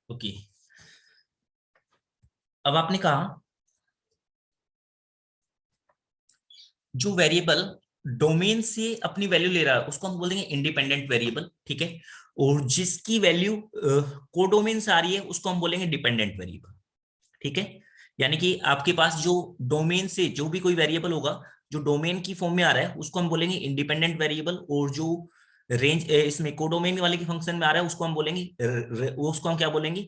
Okay, अब आपने कहा जो वेरिएबल डोमेन से अपनी वैल्यू ले रहा है उसको हम बोलेंगे इंडिपेंडेंट वेरिएबल, ठीक है। और जिसकी वैल्यू कोडोमेन से आ रही है उसको हम बोलेंगे डिपेंडेंट वेरिएबल, ठीक है। यानी कि आपके पास जो डोमेन से जो भी कोई वेरिएबल होगा जो डोमेन की फॉर्म में आ रहा है उसको हम बोलेंगे इंडिपेंडेंट वेरिएबल, और जो रेंज इसमें कोडोमेन वाले के फंक्शन में आ रहा है उसको हम बोलेंगे उसको हम क्या बोलेंगे,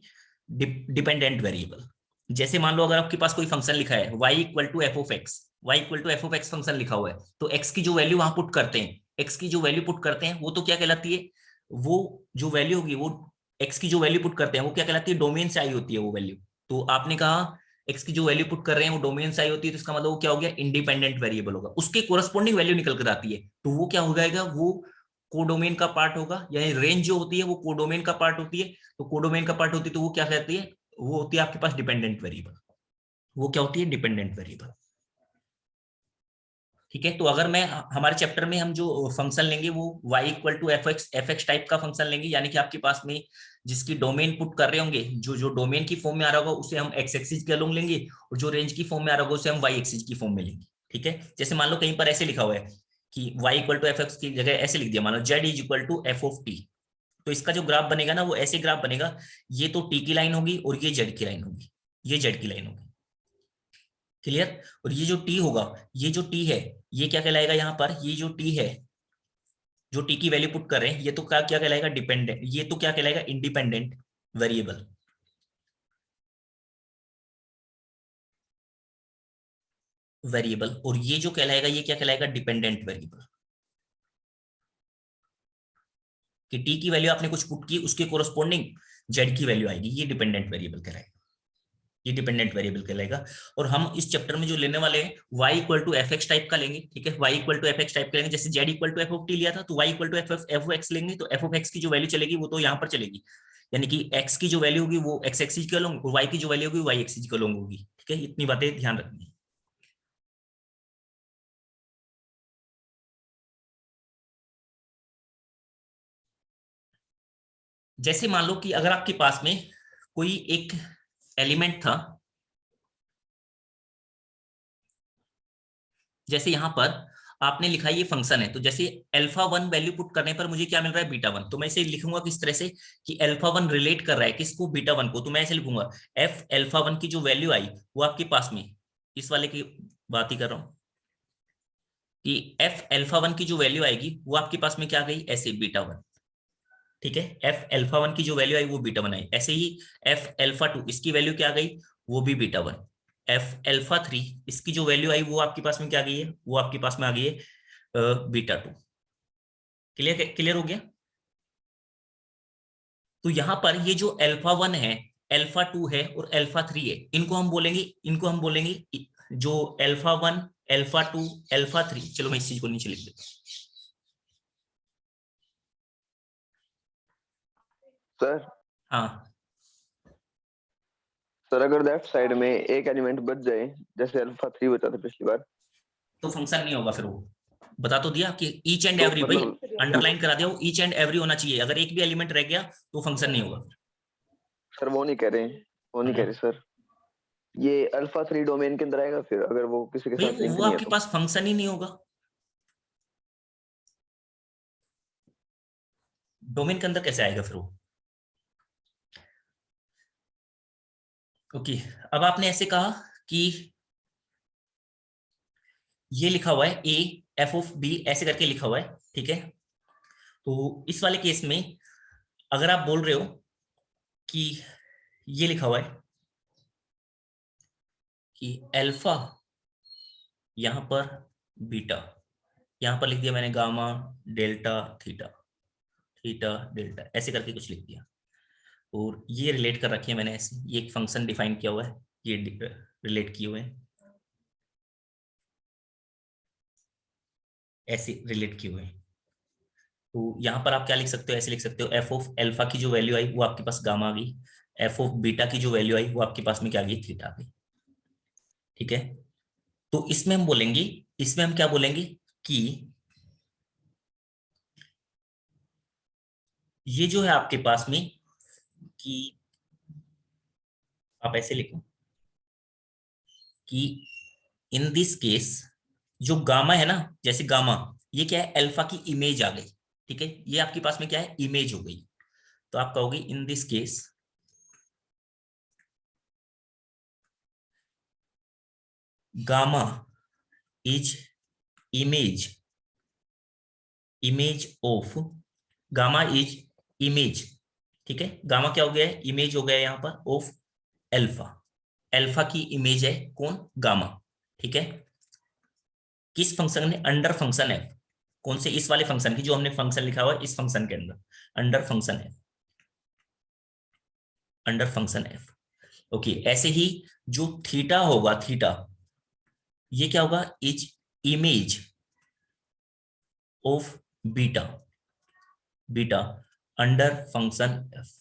डिपेंडेंट वेरिएबल। जैसे मान लो अगर आपके पास कोई फंक्शन लिखा है y equal to f of x, y equal to f of x function लिखा हुआ है, तो x की जो वैल्यू वहां पुट करते हैं, x की जो वैल्यू पुट करते हैं वो तो क्या कहलाती है, वो जो वैल्यू होगी वो x की जो वैल्यू पुट करते हैं वो क्या कहलाती है, डोमेन से आई होती है वो वैल्यू। तो आपने कहा x की जो वैल्यू पुट कर रहे हैं वो डोमेन से आई होती है, तो इसका मतलब वो क्या हो गया, इंडिपेंडेंट वेरिएबल होगा, उसके कोरस्पॉन्डिंग वैल्यू निकल कर आती है, तो वो क्या हो जाएगा, वो कोडोमेन का पार्ट होगा। यानी रेंज जो होती है वो कोडोमेन का पार्ट होती है, तो कोडोमेन का पार्ट होती है तो वो क्या कहती है, वो होती है आपके पास डिपेंडेंट वेरिएबल। वो क्या होती है, डिपेंडेंट वेरिएबल, ठीक है। तो अगर मैं हमारे चैप्टर में हम जो फंक्शन लेंगे वो y equal to f x type का फंक्शन लेंगे, यानी कि आपके पास में जिसकी डोमेन पुट कर रहे होंगे, जो जो डोमेन की फॉर्म में आ रहा होगा उसे हम एक्स एक्सिस के अलोंग लेंगे, और जो रेंज की फॉर्म में आ रहा होगा उसे हम वाई एक्सिस की फॉर्म में लेंगे, ठीक है। जैसे मान लो कहीं पर ऐसे लिखा हुआ है कि y equal to f x की जगह ऐसे लिख दिया, मान लो z is equal to f of t, तो इसका जो ग्राफ बनेगा ना वो ऐसे ग्राफ बनेगा, ये तो टी की लाइन होगी और ये जेड की लाइन होगी, ये जेड की लाइन होगी, क्लियर। और ये जो टी होगा, ये जो टी है ये क्या कहलाएगा, यहाँ पर ये जो टी है, जो टी की वैल्यू पुट कर रहे हैं ये तो क्या क्या कहलाएगा, डिपेंडेंट, ये तो क्या कहलाएगा, इंडिपेंडेंट वेरिएबल, और ये जो कहलाएगा ये क्या कहलाएगा, डिपेंडेंट वेरिएबल। कि टी की वैल्यू आपने कुछ पुट की उसके कोरस्पॉन्डिंग जेड की वैल्यू आएगी, ये डिपेंडेंट वेरिएबल कहलाएगा, ये डिपेंडेंट वेरिएबल कहलाएगा। और हम इस चैप्टर में जो लेने वाले हैं y equal to f x type का लेंगे, ठीक है, y equal to f x type का लेंगे। जैसे z equal to f of t लिया था तो y equal to f of x लेंगे, तो एफ ऑफ एक्स की जो वैल्यू चलेगी वो तो यहाँ पर चलेगी, यानी कि x की जो वैल्यू होगी वो x एक्सिस के अलोंग, और y की जो वैल्यू होगी y एक्सिस के अलोंग होगी, ठीक है। इतनी बातें ध्यान रखनी है। जैसे मान लो कि अगर आपके पास में कोई एक एलिमेंट था, जैसे यहां पर आपने लिखा ये फंक्शन है, तो जैसे अल्फा वन वैल्यू पुट करने पर मुझे क्या मिल रहा है, बीटा वन, तो मैं इसे लिखूंगा किस तरह से कि अल्फा वन रिलेट कर रहा है किसको, बीटा वन को, तो मैं ऐसे लिखूंगा एफ अल्फा वन की जो वैल्यू आई वो आपके पास में, इस वाले की बात ही कर रहा हूं, कि एफ अल्फा वन की जो वैल्यू आएगी वो आपके पास में क्या गई, ऐसे बीटा वन, ठीक है। एफ अल्फा वन की जो वैल्यू आई वो बीटा वन आई, ऐसे ही एफ अल्फा टू इसकी वैल्यू क्या गई, वो भी beta one. F alpha three इसकी जो वैल्यू आई वो आपके पास में क्या गई है, वो आपके पास में आ गई है बीटा टू। क्लियर, क्लियर हो गया। तो यहां पर ये जो अल्फा वन है, अल्फा टू है और अल्फा थ्री है, इनको हम बोलेंगे जो alpha one, alpha two, alpha three, चलो मैं इस चीज को नीचे लिख देता सर हूं। हाँ, सर अगर लेफ्ट साइड में एक एलिमेंट बच जाए, जैसे अल्फा 3 बचा था पिछली बार, तो फंक्शन नहीं होगा फिर वो, बता तो दिया कि ईच एंड तो एवरी, भाई अंडरलाइन करा दिया, ईच एंड एवरी होना चाहिए, अगर एक भी एलिमेंट रह गया तो फंक्शन नहीं होगा। सर वो नहीं कह रहे, वो नहीं कह रहे सर, ये अल्फा 3 डोमेन के अंदर आएगा फिर, अगर वो किसी के भाई साथ लिंक वो नहीं है आपके तो। पास फंक्शन ही नहीं होगा, डोमेन के अंदर कैसे आएगा फिर वो। ओके, अब आपने ऐसे कहा कि ये लिखा हुआ है ए एफ ऑफ बी ऐसे करके लिखा हुआ है, ठीक है। तो इस वाले केस में अगर आप बोल रहे हो कि ये लिखा हुआ है कि अल्फा, यहां पर बीटा, यहां पर लिख दिया मैंने gamma delta theta, theta delta ऐसे करके कुछ लिख दिया, और ये रिलेट कर रखे हैं मैंने ऐसे, ये एक फंक्शन डिफाइन किया हुआ है, ये रिलेट किए हुए हैं, ऐसे रिलेट किए हुए हैं। तो यहाँ पर आप क्या लिख सकते हो, ऐसे लिख सकते हो एफ ऑफ एल्फा की जो वैल्यू आई वो आपके पास गामा आ गई, एफ ऑफ बीटा की जो वैल्यू आई वो आपके पास में क्या आ गई, थीटा आ गई, ठीक है। तो इसमें हम बोलेंगे, इसमें हम क्या बोलेंगे कि ये जो है आपके पास में कि आप ऐसे लिखो कि इन दिस केस जो गामा है ना, जैसे गामा ये क्या है, अल्फा की इमेज आ गई, ठीक है, ये आपके पास में क्या है, इमेज हो गई। तो आप कहोगे in this case gamma is image, image of, gamma is image, ठीक है, गामा क्या हो गया है, इमेज हो गया है यहाँ पर ऑफ अल्फा, अल्फा की इमेज है कौन, गामा, ठीक है, किस फंक्शन ने, अंडर फंक्शन एफ, कौन से, इस वाले फंक्शन की, जो हमने फंक्शन लिखा हुआ है इस फंक्शन के अंदर, under function F, under function F. Okay, ऐसे ही जो थीटा होगा, थीटा ये क्या होगा, is image of beta, beta under function F.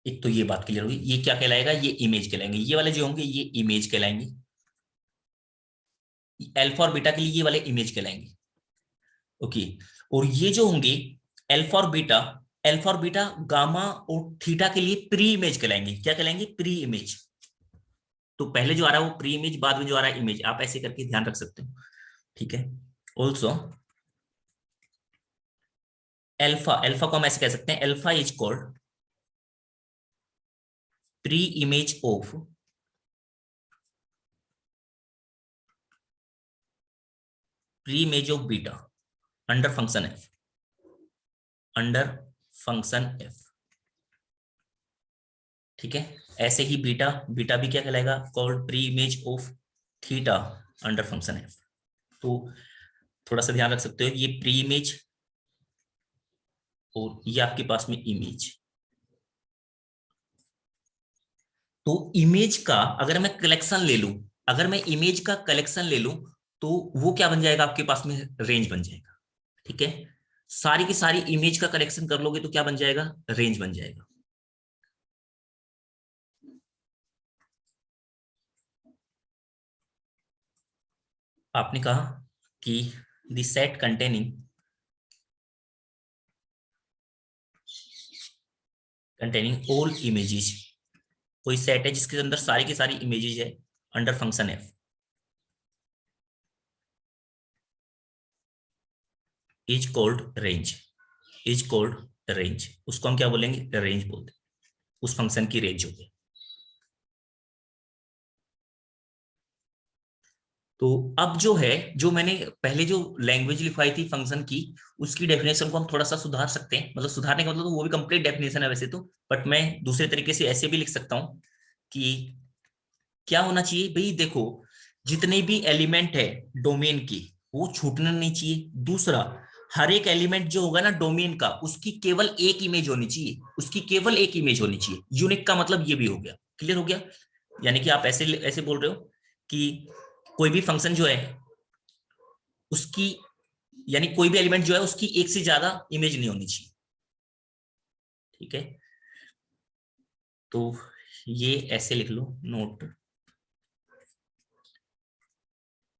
एक तो ये बात क्लियर होगी, ये क्या कहलाएगा, ये इमेज कहलाएंगे, ये वाले जो होंगे ये इमेज कहलाएंगे, अल्फा और बीटा के लिए ये वाले इमेज कहलाएंगे। ओके, और ये जो होंगे अल्फा और बीटा, अल्फा और बीटा गामा और थीटा के लिए प्री इमेज कहलाएंगे, क्या कहलाएंगे, प्री इमेज। तो पहले जो आ रहा है वो प्री इमेज, बाद में जो आ रहा है इमेज, आप ऐसे करके ध्यान रख सकते हो, ठीक है। ऑल्सो अल्फा, अल्फा को हम ऐसे कह सकते हैं, alpha is called pre image of, pre image of beta under function F, under function F, ठीक है। ऐसे ही बीटा, बीटा भी क्या कहलाएगा, called pre image of theta under function F. तो थोड़ा सा ध्यान रख सकते हो, ये प्री इमेज और ये आपके पास में इमेज। तो इमेज का अगर मैं कलेक्शन ले लूं, अगर मैं इमेज का कलेक्शन ले लूं तो वो क्या बन जाएगा, आपके पास में रेंज बन जाएगा, ठीक है। सारी की सारी इमेज का कलेक्शन कर लोगे तो क्या बन जाएगा, रेंज बन जाएगा। आपने कहा कि the set containing, containing all images, कोई सेट है जिसके अंदर सारी की सारी इमेजेस है under function F, is called range, is called range, उसको हम क्या बोलेंगे, रेंज बोलते हैं, उस फंक्शन की रेंज हो गई। तो अब जो है, जो मैंने पहले जो लैंग्वेज लिखवाई थी फंक्शन की, उसकी डेफिनेशन को हम थोड़ा सा सुधार सकते हैं, मतलब सुधारने का मतलब तो वो भी कंप्लीट डेफिनेशन है वैसे तो, बट मैं दूसरे तरीके से ऐसे भी लिख सकता हूं कि क्या होना चाहिए भाई, देखो जितने भी एलिमेंट है डोमेन की वो छूटना नहीं चाहिए। दूसरा, हर एक एलिमेंट जो होगा ना डोमेन का, उसकी केवल एक इमेज होनी चाहिए, उसकी केवल एक इमेज होनी चाहिए। यूनिक का मतलब ये भी हो गया, क्लियर हो गया। यानी कि आप ऐसे ऐसे बोल रहे हो कि कोई भी फंक्शन जो है उसकी, यानी कोई भी एलिमेंट जो है उसकी एक से ज्यादा इमेज नहीं होनी चाहिए, ठीक है। तो ये ऐसे लिख लो नोट,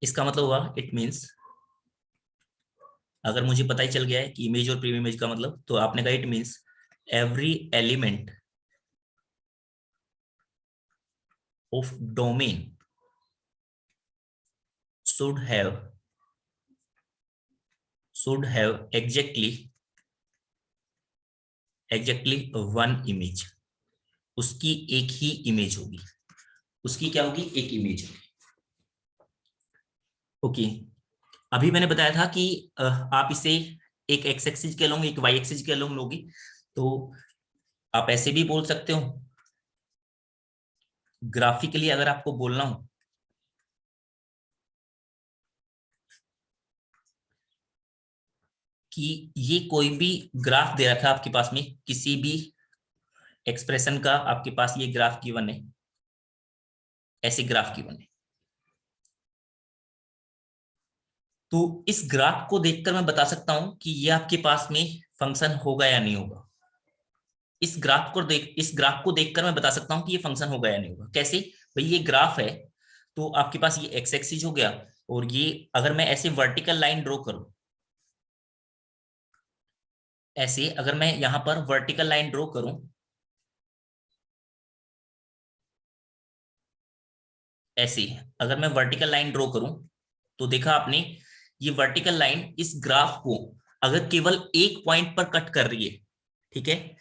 इसका मतलब हुआ, इट मींस अगर मुझे पता ही चल गया है कि इमेज और प्री इमेज का मतलब, तो आपने कहा it means every element of domain should have exactly one image, उसकी एक ही इमेज होगी, उसकी क्या होगी, एक इमेज होगी। ओके, अभी मैंने बताया था कि आप इसे एक एक्स एक्सिस के अलोंग, एक वाई एक्सिस के अलोंग लोगी, तो आप ऐसे भी बोल सकते हो, ग्राफिकली अगर आपको बोलना हो कि ये कोई भी ग्राफ दे रखा है आपके पास में, किसी भी एक्सप्रेशन का आपके पास ये ग्राफ गिवन है, ऐसे ग्राफ गिवन है, तो इस ग्राफ को देखकर मैं बता सकता हूं कि ये आपके पास में फंक्शन होगा या नहीं होगा। इस ग्राफ को देखकर मैं बता सकता हूं कि ये फंक्शन होगा या नहीं होगा। कैसे भाई, ये ग्राफ है तो आपके पास ये एक्स एक्सिस हो गया, और ये अगर मैं ऐसे वर्टिकल लाइन ड्रॉ करूं, ऐसे अगर मैं यहां पर वर्टिकल लाइन ड्रॉ करूं ऐसी अगर मैं वर्टिकल लाइन ड्रॉ करूं तो देखा आपने, ये वर्टिकल लाइन इस ग्राफ को अगर केवल एक पॉइंट पर कट कर रही है, ठीक है,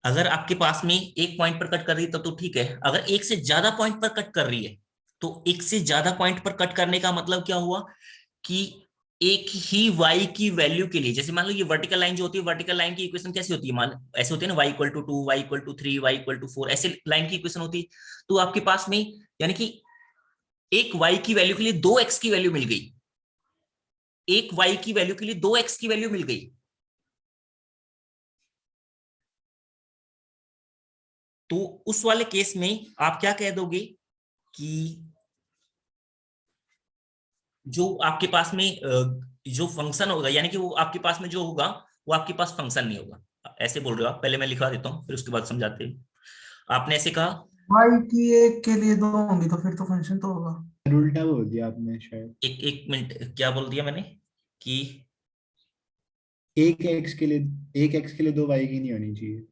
अगर आपके पास में एक पॉइंट पर कट कर रही है तब तो ठीक है, अगर एक से ज्यादा पॉइंट पर कट कर रही है तो एक से ज्यादा पॉइंट पर कट करने का मतलब क्या हुआ कि एक ही y की वैल्यू के लिए, जैसे मान लो ये वर्टिकल लाइन जो होती है, वर्टिकल लाइन की इक्वेशन कैसी होती है, मान ऐसे होती है ना, y equal to 2, y equal to 3, y equal to 4, ऐसे लाइन की इक्वेशन होती है। तो आपके पास में यानी कि एक y की वैल्यू के लिए दो x की वैल्यू मिल गई, एक y की वैल्यू के लिए दो x की वैल्यू मिल गई। तो उस वाले केस में आप क्या कह दोगे कि जो आपके पास में जो फंक्शन होगा, यानी कि वो आपके पास में जो होगा वो आपके पास फंक्शन नहीं होगा, ऐसे बोल रहे हो आप। पहले मैं लिखवा देता हूँ फिर उसके बाद समझाते हैं। आपने ऐसे कहा, वाई की एक के लिए दो होंगी तो फिर तो फंक्शन तो होगा। उल्टा बोल दिया आपने शायद। एक एक मिनट, क्या बोल दिया मैंने कि एक एक्स के लिए दो वाई की नहीं होनी चाहिए।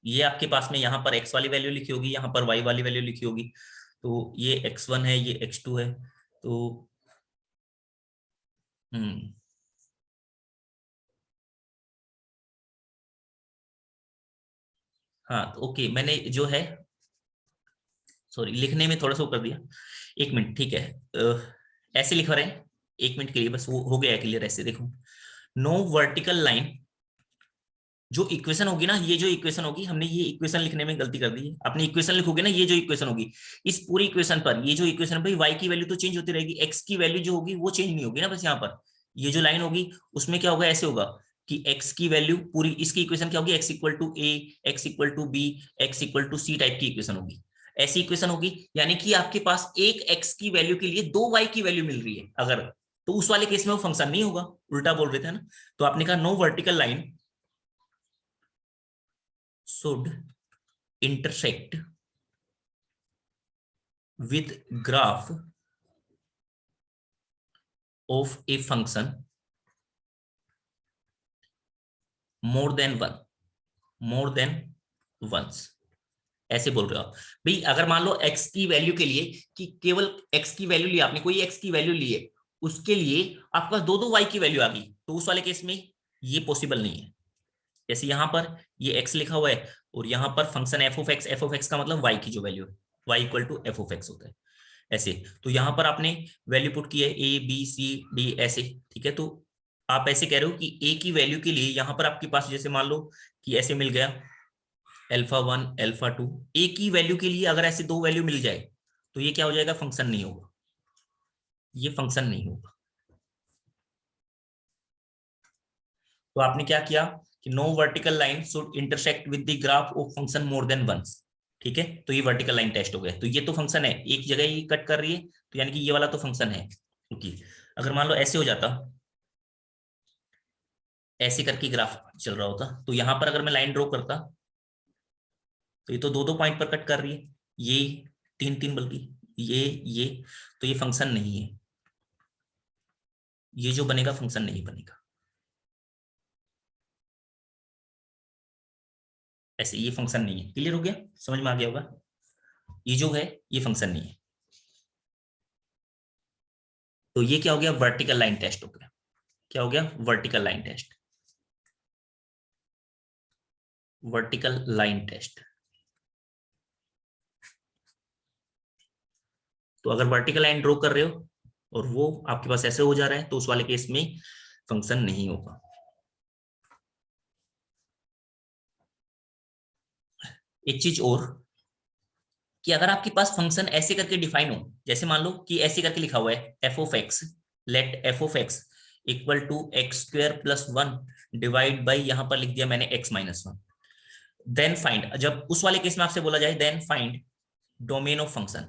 ये आपके पास में यहाँ पर x वाली वैल्यू लिखी होगी, यहाँ पर y वाली वैल्यू लिखी होगी, तो ये x1 है, ये x2 है। तो हाँ, तो ओके, मैंने जो है, सॉरी लिखने में थोड़ा सा वो कर दिया। एक मिनट, ठीक है, ऐसे लिख रहे हैं, एक मिनट के लिए बस, वो हो गया क्लियर। ऐसे देखो, नो वर्टिकल लाइन, जो इक्वेशन होगी ना, ये जो इक्वेशन होगी, हमने ये इक्वेशन लिखने में गलती कर दी है। अपनी इक्वेशन लिखोगे ना, ये जो इक्वेशन होगी, इस पूरी इक्वेशन पर ये जो इक्वेशन, भाई y की वैल्यू तो चेंज होती रहेगी, x की वैल्यू जो होगी वो चेंज नहीं होगी ना, बस यहाँ पर ये जो लाइन होगी उसमें क्या होगा, ऐसे होगा कि x की वैल्यू पूरी, इसकी इक्वेशन क्या होगी, x equal to a, x equal to b, x equal to c type की इक्वेशन होगी, ऐसी इक्वेशन होगी। यानी कि आपके पास एक x की वैल्यू के लिए दो y की वैल्यू मिल रही है अगर, तो उस वाले केस में वो फंक्शन नहीं होगा, उल्टा बोल रहे थे ना। तो आपने कहा no vertical line should intersect with graph of a function more than one, more than once, ऐसे बोल रहे हो आप। भाई अगर मान लो x की वैल्यू के लिए, कि केवल x की वैल्यू ली आपने, कोई x की वैल्यू ली है, उसके लिए आपके पास दो दो y की वैल्यू आ गई, तो उस वाले केस में ये पॉसिबल नहीं है। जैसे यहाँ पर ये x लिखा हुआ है और यहाँ पर फंक्शन f ऑफ x का मतलब y की जो वैल्यू है, y equal to f of x होता है ऐसे। तो यहाँ पर आपने वैल्यू पुट की है a b c d ऐसे, ठीक है। तो आप ऐसे कह रहे हो कि a की वैल्यू के लिए यहाँ पर आपके पास, जैसे मान लो कि ऐसे मिल गया α1 α2, a की वैल्यू के लिए अगर ऐसे दो वैल्यू मिल जाए तो ये क्या हो जाएगा, फंक्शन नहीं होगा, ये फंक्शन नहीं होगा। तो आपने क्या किया कि no vertical line should intersect with the graph of function more than once, ठीक है। तो ये वर्टिकल लाइन टेस्ट हो गया। तो ये तो फंक्शन है, एक जगह ही कट कर रही है, तो यानी कि ये वाला तो फंक्शन है। ओके, अगर मान लो ऐसे हो जाता, ऐसे करके ग्राफ चल रहा होता, तो यहां पर अगर मैं लाइन ड्रॉ करता तो ये तो दो दो पॉइंट पर कट कर रही है, ये तीन तीन बल्कि ये, तो ये फंक्शन नहीं है, ये जो बनेगा फंक्शन नहीं बनेगा। ऐसे ये फंक्शन नहीं है, क्लियर हो गया, समझ में आ गया होगा। ये जो है ये फंक्शन नहीं है। तो ये क्या हो गया, वर्टिकल लाइन टेस्ट हो गया। क्या हो गया, vertical line test, vertical line test. तो अगर वर्टिकल लाइन ड्रॉ कर रहे हो और वो आपके पास ऐसे हो जा रहा है तो उस वाले केस में फंक्शन नहीं होगा। एक चीज और, कि अगर आपके पास फंक्शन ऐसे करके डिफाइन हो, जैसे मान लो कि ऐसे करके लिखा हुआ है f of x, let f of x equal to x square plus 1 divide by, यहां पर लिख दिया मैंने x माइनस 1, देन फाइंड, जब उस वाले केस में आपसे बोला जाए then find domain of function,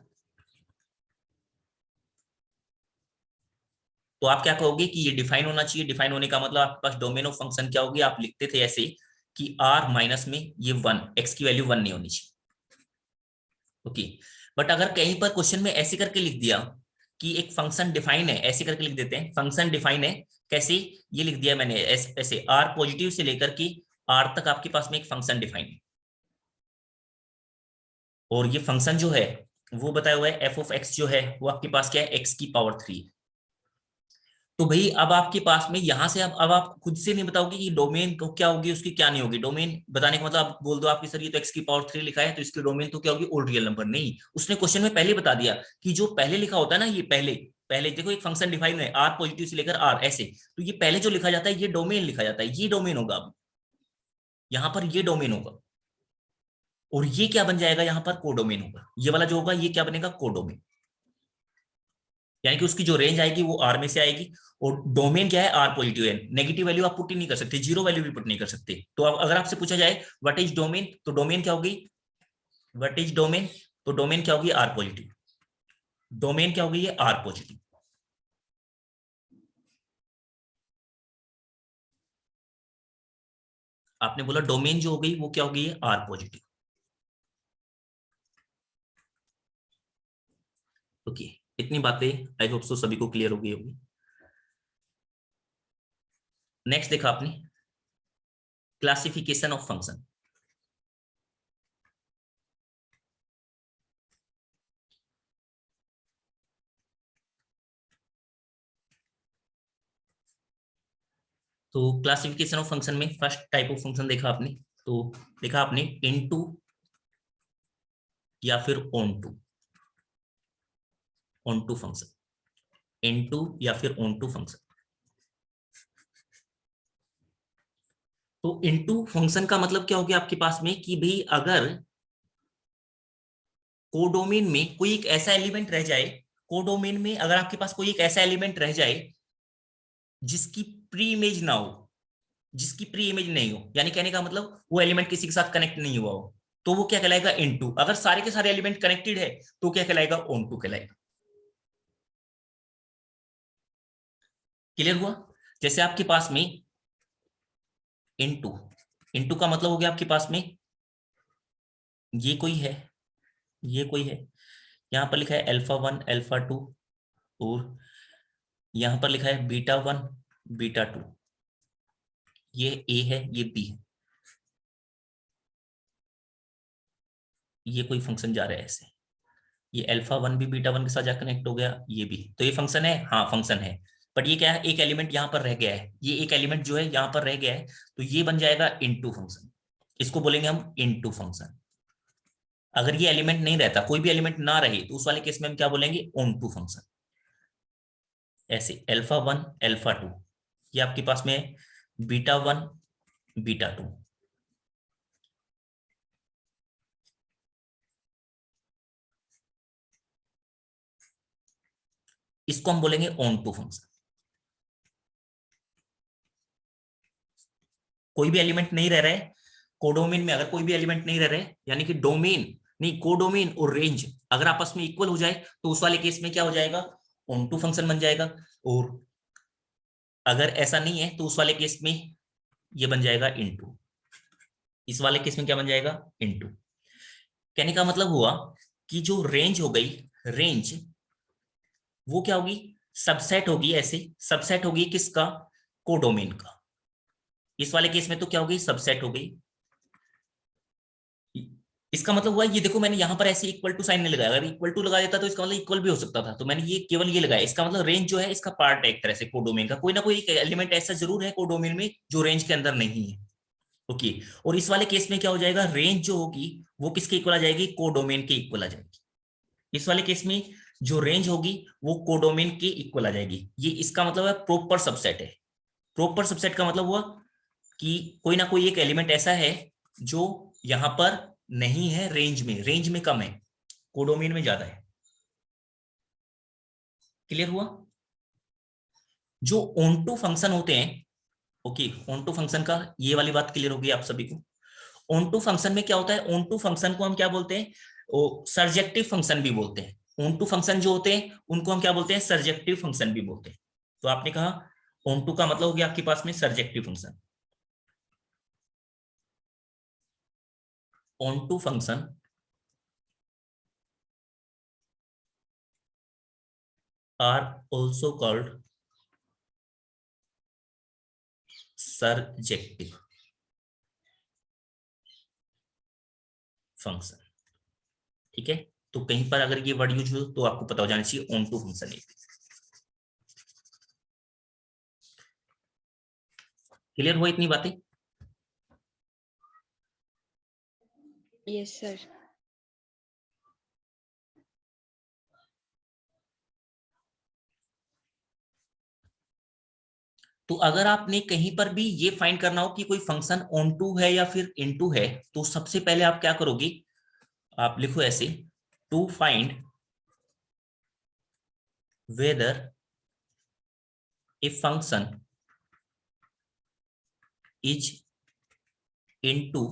तो आप क्या कहोगे कि ये डिफाइन होना चाहिए। डिफाइन होने का मतलब आपके पास डोमेन ऑफ फंक्शन क्या होगी, आप लिखते थे ऐसे कि r माइनस में ये 1, x की वैल्यू 1 नहीं होनी चाहिए। ओके, बट अगर कहीं पर क्वेश्चन में ऐसे करके लिख दिया कि एक फंक्शन डिफाइन है, ऐसे करके लिख देते हैं फंक्शन डिफाइन है, कैसे, ये लिख दिया मैंने ऐसे r पॉजिटिव से लेकर के r तक आपके पास में एक फंक्शन डिफाइन है, और ये फंक्शन जो है वो बताया हुआ है एफ ऑफ एक्स जो है वो आपके पास क्या है, एक्स की पावर 3। तो भाई अब आपके पास में यहां से अब आप खुद से नहीं बताओगे कि डोमेन को क्या होगी उसकी क्या नहीं होगी। डोमेन बताने का मतलब आप बोल दो आपकी सर ये तो एक्स की पावर 3 लिखा है तो इसकी डोमेन तो क्या होगी, ओड रियल नंबर। नहीं, उसने क्वेश्चन में पहले बता दिया कि जो पहले लिखा होता है ना, ये पहले पहले देखो एक फंक्शन डिफाइन है आर पॉजिटिव से लेकर आर ऐसे, तो ये पहले जो लिखा जाता है ये डोमेन लिखा जाता है, ये डोमेन होगा। अब यहाँ पर ये डोमेन होगा और ये क्या बन जाएगा, यहाँ पर कोडोमेन होगा। ये वाला जो होगा ये क्या बनेगा, कोडोमेन। यानी कि उसकी जो रेंज आएगी वो आर में से आएगी और डोमेन क्या है, आर पॉजिटिव है। नेगेटिव वैल्यू आप पुट ही नहीं कर सकते, जीरो वैल्यू भी पुट नहीं कर सकते। तो अब अगर आपसे पूछा जाए व्हाट इज डोमेन, तो डोमेन क्या होगी, व्हाट इज डोमेन, तो डोमेन क्या होगी, आर पॉजिटिव। डोमेन क्या होगी, ये आर पॉजिटिव। आपने बोला डोमेन जो हो गई वो क्या होगी, ये आर पॉजिटिव। ओके, इतनी बातें आई होप सो सभी को क्लियर हो गई होगी। नेक्स्ट देखा आपने क्लासिफिकेशन ऑफ फंक्शन। तो क्लासिफिकेशन ऑफ फंक्शन में फर्स्ट टाइप ऑफ फंक्शन देखा आपने, तो देखा आपने इनटू या फिर ऑन टू फंक्शन, इनटू या फिर ऑन टू फंक्शन। तो इनटू फंक्शन का मतलब क्या हो गया आपके पास में कि भाई अगर कोडोमेन में कोई एक ऐसा एलिमेंट रह जाए, कोडोमेन में अगर आपके पास कोई एक ऐसा एलिमेंट रह जाए जिसकी प्री इमेज ना हो, जिसकी प्री इमेज नहीं हो, यानी कहने का मतलब वो एलिमेंट किसी के साथ कनेक्ट नहीं हुआ हो, तो वो क्या कहलाएगा, इनटू। अगर सारे के सारे एलिमेंट कनेक्टेड है तो क्या कहलाएगा, ऑन टू कहलाएगा। क्लियर हुआ। जैसे आपके पास में इनटू, इनटू का मतलब हो गया आपके पास में ये कोई है, ये कोई है, यहां पर लिखा है अल्फा 1 अल्फा 2 और यहां पर लिखा है बीटा 1 बीटा 2। ये ए है, ये बी है, ये कोई फंक्शन जा रहा है ऐसे। ये अल्फा 1 भी बीटा 1 के साथ जा कनेक्ट हो गया, ये भी, तो ये फंक्शन है, हाँ फंक्शन है। बट ये क्या है, एक एलिमेंट यहाँ पर रह गया है, ये एक एलिमेंट जो है यहाँ पर रह गया है, तो ये बन जाएगा इनटू फंक्शन। इसको बोलेंगे हम इनटू फंक्शन। अगर ये एलिमेंट नहीं रहता, कोई भी एलिमेंट ना रहे, तो उस वाले केस में हम क्या बोलेंगे, ऑन टू फंक्शन। ऐसे अल्फा 1 अल्फा 2, ये आपके पास में बीटा 1 बीटा 2। इसको हम बोलेंगे ऑन टू फंक्शन। कोई भी एलिमेंट नहीं रह रहा है कोडोमेन में, अगर कोई भी एलिमेंट नहीं रह रहा है, यानी कि डोमेन नहीं, कोडोमेन और रेंज अगर आपस में इक्वल हो जाए, तो उस वाले केस में क्या हो जाएगा, ऑन टू फंक्शन बन जाएगा। और अगर ऐसा नहीं है तो उस वाले केस में ये बन जाएगा इनटू। इस वाले केस में क्या बन जाएगा, इनटू। कहने का मतलब हुआ कि जो रेंज हो गई, रेंज वो क्या होगी, सबसेट होगी, ऐसे सबसेट होगी किसका, कोडोमेन का। इस वाले केस में तो क्या होगी, सबसेट हो गई। इसका मतलब हुआ, ये देखो मैंने यहां पर ऐसे इक्वल टू साइन नहीं लगाया, अगर इक्वल टू लगा देता तो इसका मतलब इक्वल भी हो सकता था, तो मैंने ये केवल ये लगाया। इसका मतलब रेंज जो है इसका पार्ट है एक तरह से कोडोमेन का, कोई ना कोई एक एलिमेंट ऐसा जरूर है कोडोमेन में जो रेंज के अंदर नहीं है। ओके, और इस वाले केस में क्या हो जाएगा, रेंज जो होगी वो किसके इक्वल आ जाएगी, कोडोमेन के इक्वल आ जाएगी। इस वाले केस में जो रेंज होगी वो कोडोमेन के इक्वल आ जाएगी। ये इसका मतलब है प्रॉपर सबसेट है। प्रॉपर सबसेट का मतलब हुआ कि कोई ना कोई एक एलिमेंट ऐसा है जो यहां पर नहीं है रेंज में, रेंज में कम है, कोडोमेन में ज्यादा है। क्लियर हुआ। जो ऑन टू फंक्शन होते हैं, ओके, ऑन टू फंक्शन का ये वाली बात क्लियर होगी आप सभी को। ऑन टू फंक्शन में क्या होता है, ऑन टू फंक्शन को हम क्या बोलते हैं, सर्जेक्टिव फंक्शन भी बोलते हैं। ऑन टू फंक्शन जो होते हैं उनको हम क्या बोलते हैं, सर्जेक्टिव फंक्शन भी बोलते हैं। तो आपने कहा ऑन टू का मतलब हो गया आपके पास में surjective function. Onto function are also called surjective function. ठीक है, तो कहीं पर अगर ये वर्ड यूज हो तो आपको पता हो जाना चाहिए ऑन टू फंक्शन है। क्लियर हुआ इतनी बातें? Yes sir. तो अगर आपने कहीं पर भी ये फाइंड करना हो कि कोई फंक्शन ऑन टू है या फिर इन टू है, तो सबसे पहले आप क्या करोगे, आप लिखो ऐसे, to find whether a function is into टू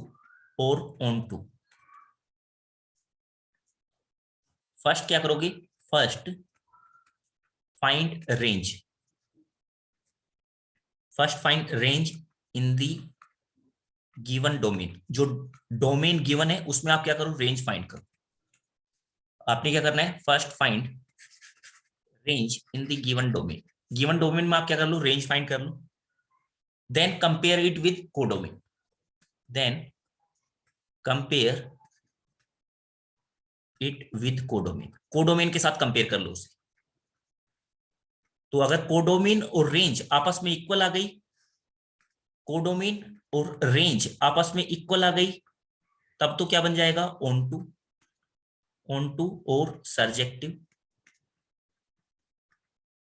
और ऑन टू। फर्स्ट क्या करोगे, first find range, first find range in the given domain. जो डोमेन गिवन है उसमें आप क्या करो, रेंज फाइंड करो। आपने क्या करना है, first find range in the given domain. Given domain में आप क्या कर लो, रेंज फाइंड कर लो। Then compare it with codomain, then compare it with codomain, codomain के साथ कंपेयर कर लो उसे। तो अगर कोडोमेन और रेंज आपस में इक्वल आ गई, कोडोमेन और रेंज आपस में इक्वल आ गई, तब तो क्या बन जाएगा, ऑन टू, ऑन टू और सर्जेक्टिव।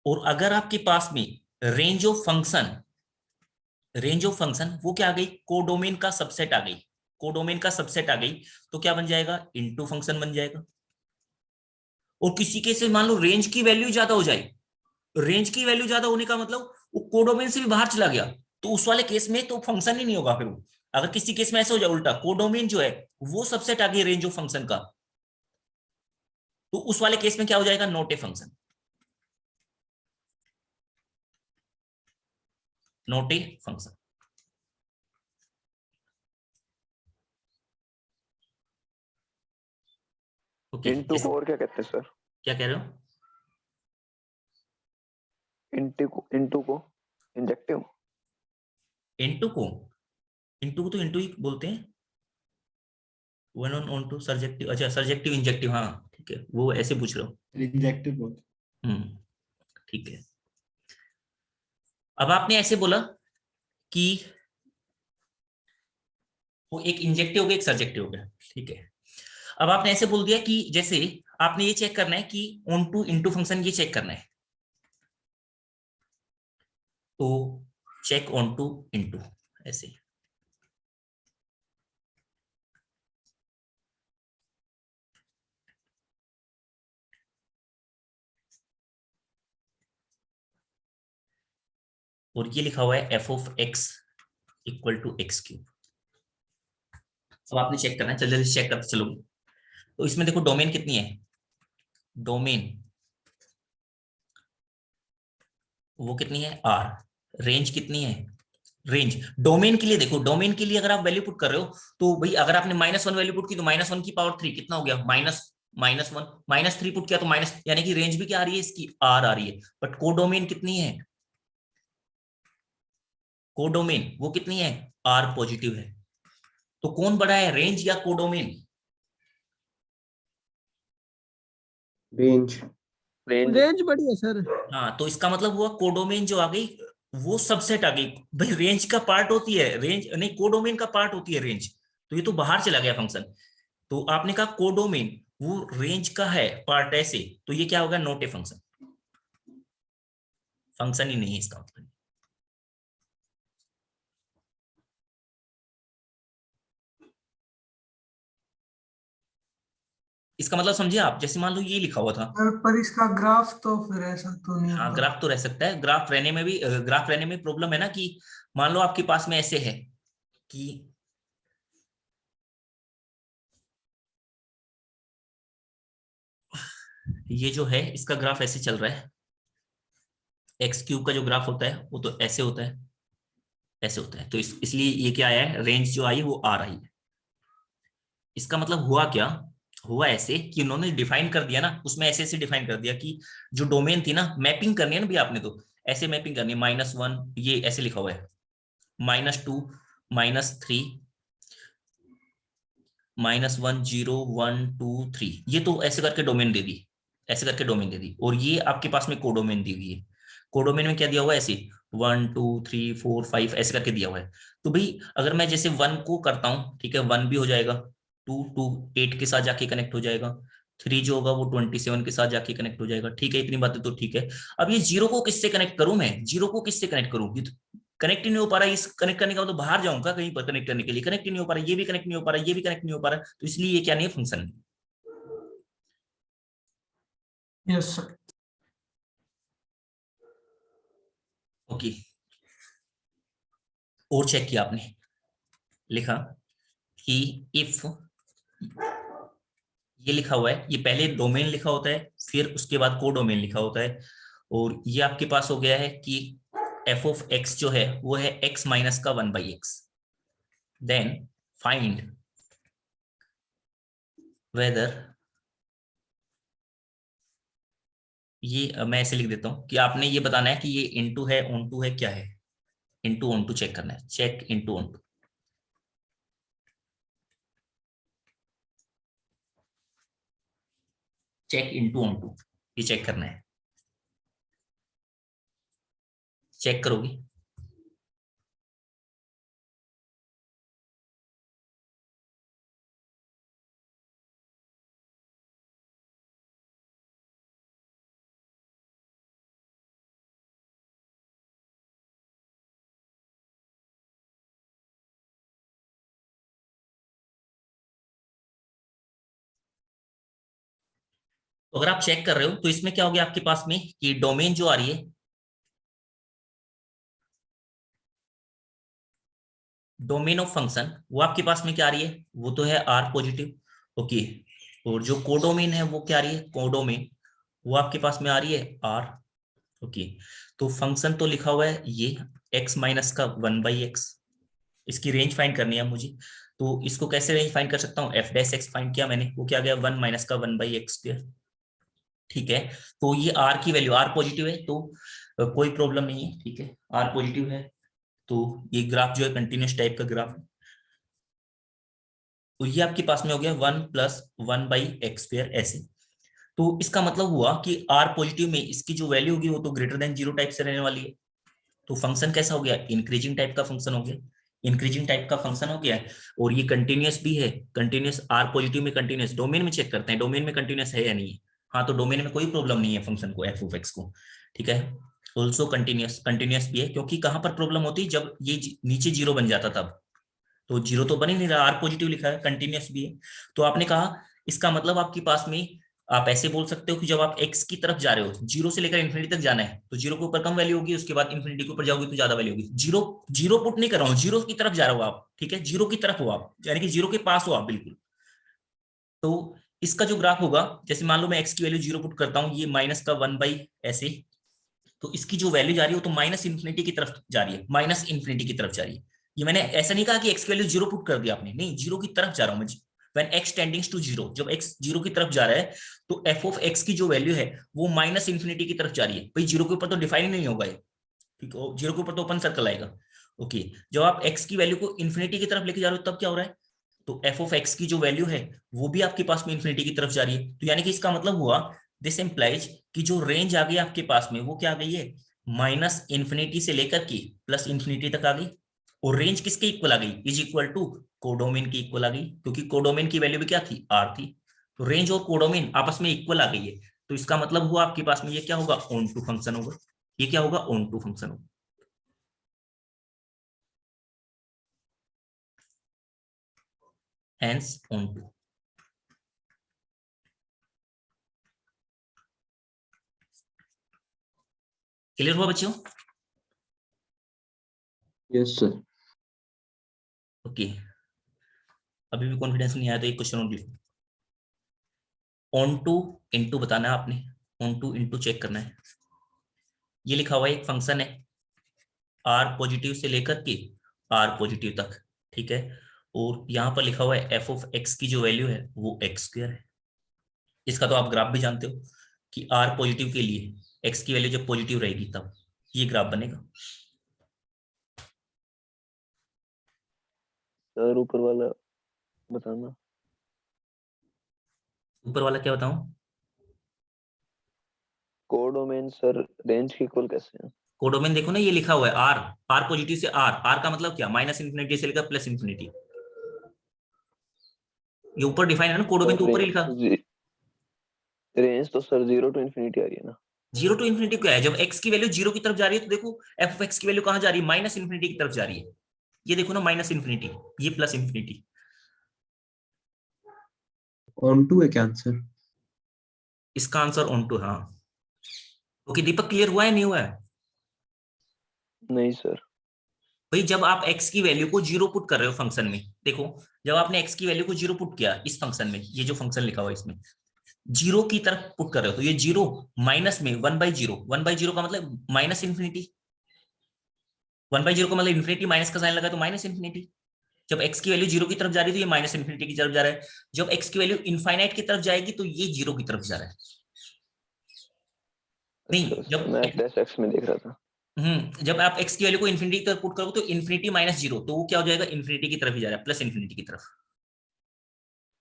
और अगर आपके पास में range of function, range of function वो क्या आ गई, कोडोमेन का सबसेट आ गई, कोडोमेन का सबसेट आ गई, तो क्या बन जाएगा, इनटू फंक्शन बन जाएगा। और किसी केस में मान लो रेंज की वैल्यू ज्यादा हो जाए, रेंज की वैल्यू ज्यादा होने का मतलब वो कोडोमेन से भी बाहर चला गया, तो उस वाले केस में तो फंक्शन ही नहीं होगा फिर वो। अगर किसी केस में ऐसा हो जाए उल्टा, कोडोमेन जो है वो सबसेट आ गई रेंज ऑफ फंक्शन का, तो उस वाले केस में क्या हो जाएगा, not a function, not a function. Okay, into को और क्या कहते हैं सर? क्या कह रहे हो, इनटू को इंजेक्टिव। इनटू को तो इनटू ही बोलते हैं, one on onto surjective, अच्छा सर्जेक्टिव इंजेक्टिव, हाँ ठीक है, वो ऐसे पूछ रहे हो। इंजेक्टिव बहुत। ठीक है। अब आपने ऐसे बोला कि वो एक इंजेक्टिव हो गया, एक सर्जेक्टिव हो गया, ठीक है। अब आपने ऐसे बोल दिया कि जैसे आपने ये चेक करना है कि ऑन टू इनटू फंक्शन, ये चेक करना है, तो चेक ऑन टू इनटू ऐसे। और ये लिखा हुआ है f of x equal to x cube. अब आपने चेक करना है, चल जल्दी चेक करते चलो। तो इसमें देखो डोमेन कितनी है, डोमेन वो कितनी है, आर। रेंज कितनी है, रेंज डोमेन के लिए देखो, डोमेन के लिए अगर आप वैल्यू पुट कर रहे हो तो भाई अगर आपने -1 वैल्यू पुट की तो -1 की पावर 3 कितना हो गया, -1 -3 पुट किया तो माइनस, यानी कि रेंज भी क्या आ रही है इसकी, आर आ रही है। बट कोडोमेन कितनी है, कोडोमेन वो कितनी है, आर पॉजिटिव है। तो कौन बड़ा है, रेंज या कोडोमेन, रेंज। रेंज। रेंज बढ़िया सर। हाँ तो इसका मतलब हुआ कोडोमेन जो आ गई वो सबसेट आ गई। भाई रेंज का पार्ट होती है, रेंज नहीं कोडोमेन का पार्ट होती है रेंज, तो ये तो बाहर चला गया फंक्शन। तो आपने कहा कोडोमेन वो रेंज का है पार्ट ऐसे, तो ये क्या होगा, नॉट ए फंक्शन, फंक्शन ही नहीं है इसका मतलब। इसका मतलब समझे आप, जैसे मान लो ये लिखा हुआ था, पर इसका ग्राफ तो फिर ऐसा तो नहीं हाँ होगा। ग्राफ तो रह सकता है, ग्राफ रहने में भी, ग्राफ रहने में प्रॉब्लम है ना कि मान लो आपके पास में ऐसे है कि ये जो है इसका ग्राफ ऐसे चल रहा है, एक्स क्यूब का जो ग्राफ होता है वो तो ऐसे होता है, ऐसे होता है, तो इसलिए ये क्या आया है, रेंज जो आई वो आ रही है। इसका मतलब हुआ क्या, हुआ ऐसे कि उन्होंने डिफाइन कर दिया ना, उसमें ऐसे ऐसे डिफाइन कर दिया कि जो डोमेन थी ना, मैपिंग करनी है ना भी आपने, तो ऐसे मैपिंग करनी है, -1 ये ऐसे लिखा हुआ है, -2 -3 -1 0 1 2 3, ये तो ऐसे करके डोमेन दे दी, ऐसे करके डोमेन दे दी, और ये आपके पास में कोडोमेन दी हुई है। कोडोमेन में क्या दिया हुआ है, ऐसे 1 2 3 4 5 ऐसे करके दिया हुआ है। तो भाई अगर मैं जैसे 1 को करता हूँ, ठीक है, 1 भी हो जाएगा, 2 2 8 के साथ जाके कनेक्ट हो जाएगा, 3 जो होगा वो 27 के साथ जाके कनेक्ट हो जाएगा, ठीक है, इतनी बातें तो ठीक है। अब ये 0 को किससे कनेक्ट करूं, मैं 0 को किससे कनेक्ट करूं, ये तो कनेक्ट ही नहीं हो पा रहा है। इस कनेक्ट करने का मतलब बाहर जाऊंगा कहीं पर कनेक्ट करने के लिए, कनेक्ट ही नहीं हो पा रहा, ये भी कनेक्ट नहीं हो पा रहा, ये भी कनेक्ट नहीं हो पा रहा, तो इसलिए ये क्या नहीं है, फंक्शन। Yes sir. ओके, और चेक किया आपने, लिखा कि इफ, ये लिखा हुआ है, ये पहले डोमेन लिखा होता है, फिर उसके बाद कोडोमेन लिखा होता है, और ये आपके पास हो गया है कि एफ ऑफ एक्स जो है वो है एक्स माइनस का 1/x, देन फाइंड वेदर, ये मैं ऐसे लिख देता हूं कि आपने ये बताना है कि ये इनटू है ऑन टू है क्या है, इनटू ऑन टू चेक करना है, check into onto, check into onto, ये चेक करना है, चेक करोगे। तो अगर आप चेक कर रहे हो तो इसमें क्या हो गया आपके पास में कि डोमेन जो आ रही है, डोमेन ऑफ फंक्शन, वो आपके पास में क्या आ रही है, वो तो है आर पॉजिटिव, ओके, और जो कोडोमेन है वो क्या आ रही है, कोडोमेन, वो आपके पास में आ रही है आर, ओके। तो फंक्शन तो लिखा हुआ है ये x माइनस का 1/x, इसकी रेंज फाइंड करनी है मुझे, तो इसको कैसे रेंज फाइंड कर सकता हूँ, f डैश x फाइंड किया मैंने, वो क्या गया 1 माइनस का 1/x², ठीक है। तो ये r की वैल्यू, r पॉजिटिव है तो कोई प्रॉब्लम नहीं है, ठीक है, r पॉजिटिव है, तो ये ग्राफ जो है कंटिन्यूस टाइप का ग्राफ है, तो ये आपके पास में हो गया 1 + 1/x² ऐसे। तो इसका मतलब हुआ कि r पॉजिटिव में इसकी जो वैल्यू होगी वो तो ग्रेटर देन 0 टाइप से रहने वाली है, तो फंक्शन कैसा हो गया, इंक्रीजिंग टाइप का फंक्शन हो गया, इंक्रीजिंग टाइप का फंक्शन हो गया है, और ये कंटिन्यूअस भी है, कंटिन्यूअस, r पॉजिटिव में कंटिन्यूअस, डोमेन में चेक करते हैं डोमेन में कंटिन्यूअस है या नहीं है, हाँ तो डोमेन में कोई प्रॉब्लम नहीं है फंक्शन को, f ऑफ x को, ठीक है, ऑल्सो कंटिन्यूअस, कंटिन्यूअस भी है, क्योंकि कहां पर प्रॉब्लम होती है, जब ये नीचे 0 बन जाता तब, तो 0 तो बन ही नहीं रहा, आर पॉजिटिव लिखा है, कंटिन्यूअस भी है, तो आपने कहा इसका मतलब आपके पास में, आप ऐसे बोल सकते हो कि जब आप x की तरफ जा रहे हो, 0 से लेकर इन्फिनिटी तक जाना है, तो 0 के ऊपर कम वैल्यू होगी, उसके बाद इन्फिनिटी के ऊपर जाओगे तो ज्यादा वैल्यू होगी, 0 0 पुट नहीं कर रहा हूँ, 0 की तरफ जा रहा हो आप, ठीक है, 0 की तरफ हो आप, यानी कि 0 के पास हो आप बिल्कुल। तो इसका जो ग्राफ होगा, जैसे मान लो मैं x की वैल्यू 0 पुट करता हूँ, ये माइनस का 1 ऐसे, तो इसकी जो वैल्यू जा रही है तो माइनस इन्फिनिटी की तरफ जा रही है, माइनस इन्फिनिटी की तरफ जा रही है। ये मैंने ऐसा नहीं कहा कि x की वैल्यू 0 पुट कर दिया आपने, नहीं, 0 की तरफ जा रहा हूं मैं, when x टेंडिंग्स टू 0, जब x 0 की तरफ जा रहा है तो f ऑफ x की जो वैल्यू है वो माइनस इन्फिनिटी की तरफ जा रही है, भाई 0 के ऊपर तो डिफाइन ही नहीं होगा ये, ठीक है, 0 के ऊपर तो ओपन सर्कल आएगा, ओके। जब आप x की वैल्यू को इन्फिनिटी की तरफ लेके जा रहे हो तब क्या हो रहा है, तो f ऑफ x की जो वैल्यू है वो भी आपके पास में इन्फिनिटी की तरफ जा रही है, तो यानी कि इसका मतलब हुआ, दिस इंप्लाइज कि जो रेंज आ गई आपके पास में वो क्या आ गई है, माइनस इन्फिनिटी से लेकर के प्लस इन्फिनिटी तक आ गई, और रेंज किसके इक्वल आ गई, इज इक्वल टू कोडोमेन की इक्वल आ गई, क्योंकि कोडोमेन की वैल्यू भी क्या थी, आर थी, तो रेंज और कोडोमेन आपस में इक्वल आ गई है, तो इसका मतलब हुआ आपके पास में ये क्या होगा, ऑन टू फंक्शन होगा, ये क्या होगा, ऑन टू फंक्शन होगा, हैंस ऑन टू। क्लियर हुआ बच्चों, यस सर। ओके। अभी भी कॉन्फिडेंस नहीं आया तो एक क्वेश्चन और लिखो, ऑन टू इनटू बताना है आपने, ऑन टू इनटू चेक करना है, ये लिखा हुआ है एक फंक्शन है आर पॉजिटिव से लेकर के आर पॉजिटिव तक, ठीक है, और यहाँ पर लिखा हुआ है एफ ऑफ एक्स की जो वैल्यू है वो x² है, इसका तो आप ग्राफ भी जानते हो कि आर पॉजिटिव के लिए x की वैल्यू जब पॉजिटिव रहेगी तब ये ग्राफ बनेगा, सर ऊपर वाला बताना। ऊपर वाला क्या बताऊं? कोडोमेन सर रेंज के इक्वल कैसे है? कोडोमेन देखो ना, ये लिखा हुआ है आर, आर पॉजिटिव से आर, आर का मतलब क्या, माइनस इन्फिनिटी से लेकर प्लस इन्फिनिटी। ये ऊपर डिफाइन है ना, कोडोमेन सर तो ऊपर ही लिखा। रेंज तो सर 0 टू इन्फिनिटी आ रही है ना। जीरो टू इन्फिनिटी क्या है, जब एक्स की वैल्यू जीरो की तरफ जा रही है तो देखो एफ ऑफ एक्स की वैल्यू कहां जा रही है, माइनस इन्फिनिटी की तरफ जा रही है। ये देखो ना, माइनस इन्फिनिटी, ये प्लस इन्फिनिटी। ऑन टू है क्या आंसर? इसका आंसर ऑन टू, हाँ। ओके दीपक, क्लियर हुआ है नहीं हुआ है? नहीं सर। भाई जब आप x की वैल्यू को जीरो पुट कर रहे हो फंक्शन में, देखो जब आपने x की वैल्यू को जीरो पुट किया इस फंक्शन में, ये जो फंक्शन लिखा हुआ है इसमें जीरो की तरफ पुट कर रहे हो, तो ये जीरो माइनस में one by zero, one by zero का मतलब minus infinity, one by zero का मतलब इन्फिनिटी, माइनस का साइन लगा तो माइनस इन्फिनिटी। जब x की वैल्यू जीरो की तरफ जा रही है तो ये माइनस इन्फिनिटी की तरफ जा रहा है, जब x की वैल्यू इनफाइनाइट की तरफ जाएगी तो ये जीरो की तरफ जा रहा है। नहीं, अच्छा सर, जब मैं फ्लैश एक्स में देख रहा था। जब आप x की वैल्यू को इन्फिनिटी की तरफ पुट करोगे तो इन्फिनिटी माइनस जीरो, तो वो क्या हो जाएगा, इन्फिनिटी की तरफ ही जा रहा है, प्लस इन्फिनिटी की तरफ।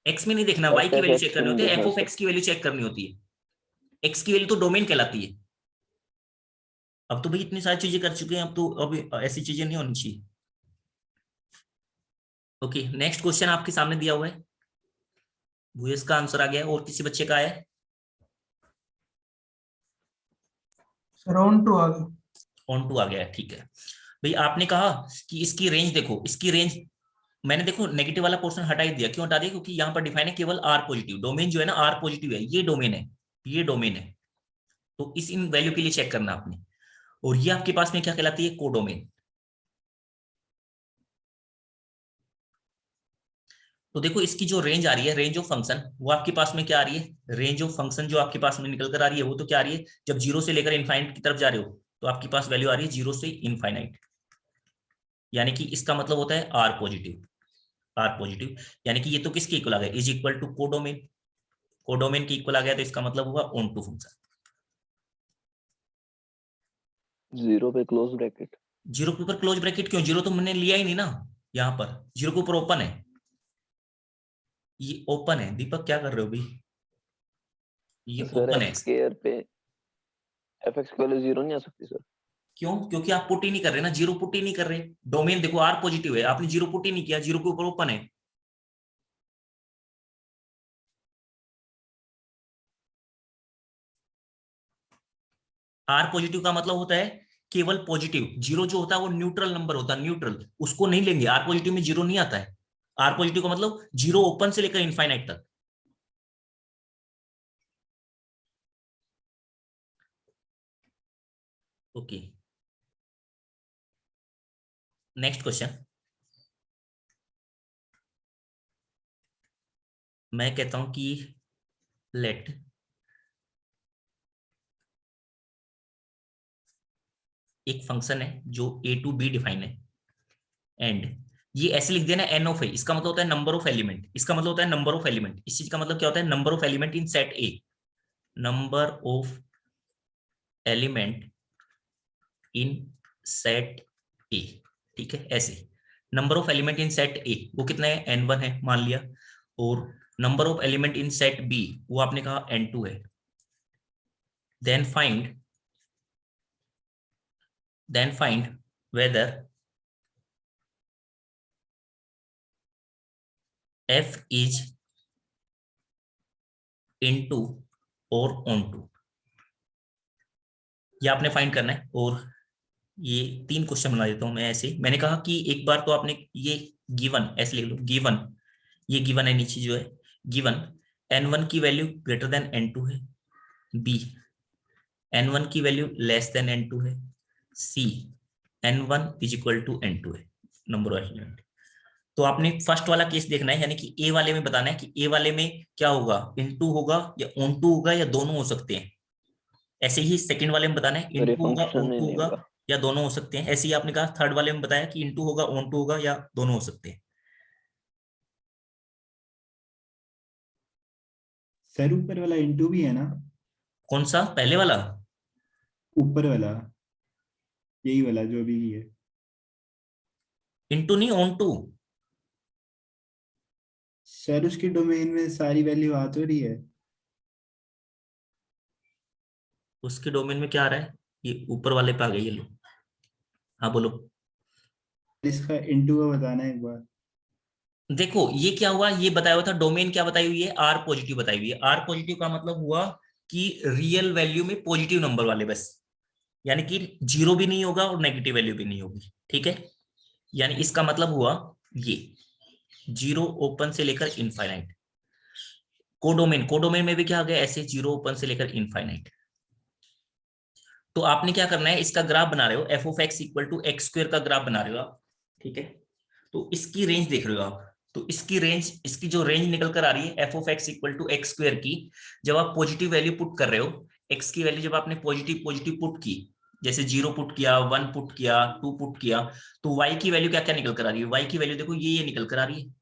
x में नहीं देखना, y एफ की एफ वैल्यू चेक एक्स करनी में होती है, देखना f ऑफ सर। x की वैल्यू चेक करनी होती है। x की वैल्यू तो डोमेन कहलाती है। अब तो भाई इतनी सारी चीजें कर चुके हैं, अब तो अब ऐसी चीजें नहीं होनी चाहिए। ओके नेक्स्ट क्वेश्चन आपके सामने दिया हुआ है, भूयस का आंसर आ गया है, और किसी बच्चे का है? सर ऑन टू आ गया। ऑन टू आ गया है, ठीक है। भाई आपने कहा कि इसकी रेंज देखो, इसकी रेंज मैंने देखो नेगेटिव वाला पोर्शन हटा ही दिया, क्यों हटा दिया, क्योंकि यहाँ पर डिफाइन है केवल आर पॉजिटिव, डोमेन जो है ना आर पॉजिटिव है, ये डोमेन है, ये डोमेन है। तो इस इन वैल्यू के लिए चेक करना आपने, और ये आपके पास में क्या कहलाती है, कोडोमेन। तो देखो इसकी जो रेंज आ रही है, रेंज ऑफ फंक्शन, वो आपके पास में क्या आ रही है, रेंज ऑफ फंक्शन जो आपके पास में निकल कर आ रही है वो तो क्या आ रही है, जब जीरो से लेकर इनफाइनाइट की तरफ जा रहे हो तो आपके पास वैल्यू आ रही है जीरो से इनफाइनाइट, यानी कि इसका मतलब होता है आर पॉजिटिव, आर पॉजिटिव। यानी कि ये तो किसके इक्वल आ गया, is equal to codomain, codomain की इक्वल आ गया, तो इसका मतलब होगा ऑन टू फंक्शन। 0 पे क्लोज ब्रैकेट। जीरो के ऊपर क्लोज ब्रैकेट क्यों, जीरो तो मैंने लिया ही नहीं ना, यहाँ पर जीरो के ऊपर ओपन है, ये ओपन है। दीपक क्या कर रहे हो भाई, ये सर ओपन है। एफ स्केयर पे एफ एक्स की वैल्यू 0 नहीं आ सकती सर। क्यों, क्योंकि आप पुट ही नहीं कर रहे ना, जीरो पुट ही नहीं कर रहे। डोमेन देखो आर पॉजिटिव है, आपने जीरो पुट ही नहीं किया, जीरो के ऊपर ओपन है। आर पॉजिटिव का मतलब होता है केवल पॉजिटिव, जीरो जो होता है वो न्यूट्रल नंबर होता है, न्यूट्रल, उसको नहीं लेंगे। आर पॉजिटिव में जीरो नहीं आता है, आर पॉजिटिव का मतलब जीरो ओपन से लेकर इनफाइनाइट तक। ओके नेक्स्ट क्वेश्चन, मैं कहता हूं कि लेट एक फंक्शन है जो ए टू बी डिफाइन है, एंड ये ऐसे लिख देना एन ऑफ ए, इसका मतलब होता है नंबर ऑफ एलिमेंट, इसका मतलब होता है नंबर ऑफ एलिमेंट, इस चीज का मतलब क्या होता है, number of element in set A, number of element in set A, ठीक है। ऐसे number of element in set A वो कितना है, n1 है मान लिया, और number of element in set B वो आपने कहा n2 है। Then find whether f is into और ऑन टू, ये आपने फाइंड करना है। और ये तीन क्वेश्चन बना देता हूं मैं ऐसे, मैंने कहा कि एक बार तो आपने ये गिवन ऐसे लिख लो, गिवन, ये गिवन है नीचे जो है, गिवन n1 की वैल्यू ग्रेटर देन n2 है, बी n1 की वैल्यू लेस देन n2 है, सी n1 is equal to n2 है, नंबर ऑफ एलिमेंट। तो आपने फर्स्ट वाला केस देखना है, यानी कि ए वाले में बताना है कि ए वाले में क्या होगा, इनटू होगा या ऑन टू होगा या दोनों हो सकते हैं। ऐसे ही सेकंड वाले में बताना है सर ये इनटू होगा फंक्शन ऑन में टू नहीं होगा होगा। या दोनों हो सकते हैं। ऐसे ही आपने कहा थर्ड वाले में बताया कि इनटू होगा ऑन टू होगा या दोनों हो सकते हैं। सर ऊपर वाला इंटू भी है ना? कौन सा पहले वाला, ऊपर वाला, यही वाला जो भी है। इनटू नहीं ऑन टू, सर उसकी डोमेन में सारी वैल्यू आ तो रही है। उसके डोमेन में क्या आ रहा है? ये ऊपर वाले पे आ गई, ये लो। हाँ बोलो। इसका इनटू का बताना है एक बार। देखो ये क्या हुआ, ये बताया हुआ था डोमेन, क्या बताई हुई है? आर पॉजिटिव बताई हुई है। आर पॉजिटिव का मतलब हुआ कि रियल वैल्यू में पॉजिटिव नंबर वाले बस, यानी कि जीरो भी नहीं होगा और नेगेटिव वैल्यू भी नहीं होगी, ठीक है। यानी इसका मतलब हुआ ये जीरो ओपन से लेकर इनफाइनाइट। कोडोमेन, कोडोमेन में भी क्या आ गया ऐसे, जीरो ओपन से लेकर इनफाइनाइट। तो आपने क्या करना है, इसका ग्राफ बना रहे हो, f of x equal to x square का ग्राफ बना रहे हो आप, ठीक है। तो इसकी रेंज देख रहे हो आप, तो इसकी रेंज, इसकी जो रेंज निकल कर आ रही है f of x equal to x square की, जब आप पॉजिटिव वैल्यू पुट कर रहे हो, एक्स की वैल्यू जब आपने पॉजिटिव पॉजिटिव पुट की, जैसे जीरो पुट किया, वन पुट किया, टू पुट किया, तो वाई की वैल्यू क्या क्या निकल कर आ रही है? वाई की वैल्यू देखो ये निकल कर आ रही है,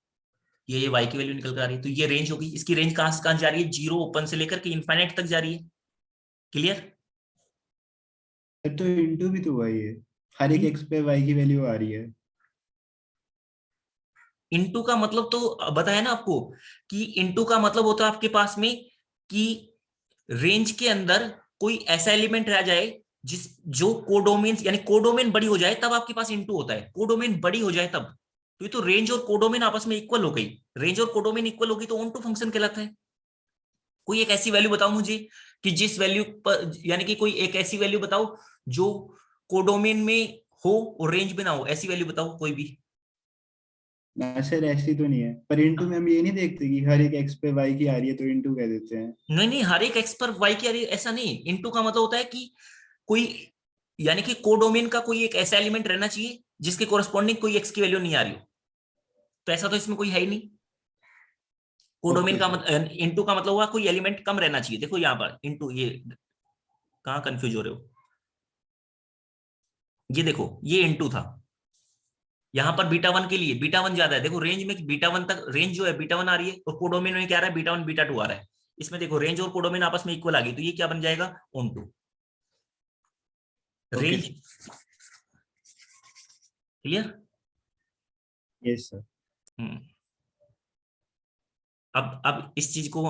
ये वाई की वैल्यू निकल कर आ रही है। तो ये रेंज होगी, इसकी रेंज कहां से कहां जा रही है? जीरो ओपन से लेकर के इनफाइनाइट तक जा रही है। क्लियर? सर तो इनटू भी तो हुआ ही है, हर एक एक्स पे वाई की वैल्यू आ रही है। इनटू का मतलब तो बताया ना आपको, कि इनटू का मतलब होता है आपके पास में कि रेंज के अंदर कोई ऐसा एलिमेंट रह जाए जिस जो कोडोमेन, यानी कोडोमेन बड़ी हो जाए तब आपके पास इनटू होता है। कोडोमेन बड़ी हो जाए तब, तो ये तो रेंज और कोडोमेन आपस में इक्वल हो गई, रेंज और कोडोमेन इक्वल होगी तो ऑन टू फंक्शन कहलाता है। कोई एक ऐसी वैल्यू बताओ मुझे कि जिस वैल्यू पर, यानी कि कोई एक ऐसी वैल्यू बताओ जो कोडोमेन में हो और रेंज में ना हो, ऐसी वैल्यू बताओ कोई भी। ना सर ऐसी तो नहीं है, पर इनटू में हम ये नहीं देखते कि हर एक एक्स पे वाई की आ रही है तो इनटू कह देते हैं। नहीं नहीं, हर एक एक्स पर वाई की आ रही है ऐसा नहीं। इनटू का मतलब होता है कि कोई, यानी कि कोडोमेन का कोई एक ऐसा एलिमेंट रहना चाहिए जिसके कोरस्पॉन्डिंग कोई एक्स की वैल्यू नहीं आ रही हो, तो ऐसा तो इसमें कोई है ही नहीं। कोडोमेन ओके का सर। मतलब, इनटू का मतलब हुआ कोई एलिमेंट कम रहना चाहिए। देखो यहाँ पर इनटू, ये कहाँ कंफ्यूज हो रहे हो? ये देखो ये इनटू था, यहाँ पर बीटा वन के लिए बीटा वन ज्यादा है। देखो रेंज में बीटा वन तक, रेंज जो है बीटा वन आ रही है, और कोडोमेन में क्या आ रहा है? बीटा वन बीटा टू आ रहा है। इसमें देखो रेंज और कोडोमेन आपस में इक्वल आ गई, तो ये क्या बन जाएगा? Onto okay range. Sir. Clear? Yes sir. Hmm. अब इस चीज को,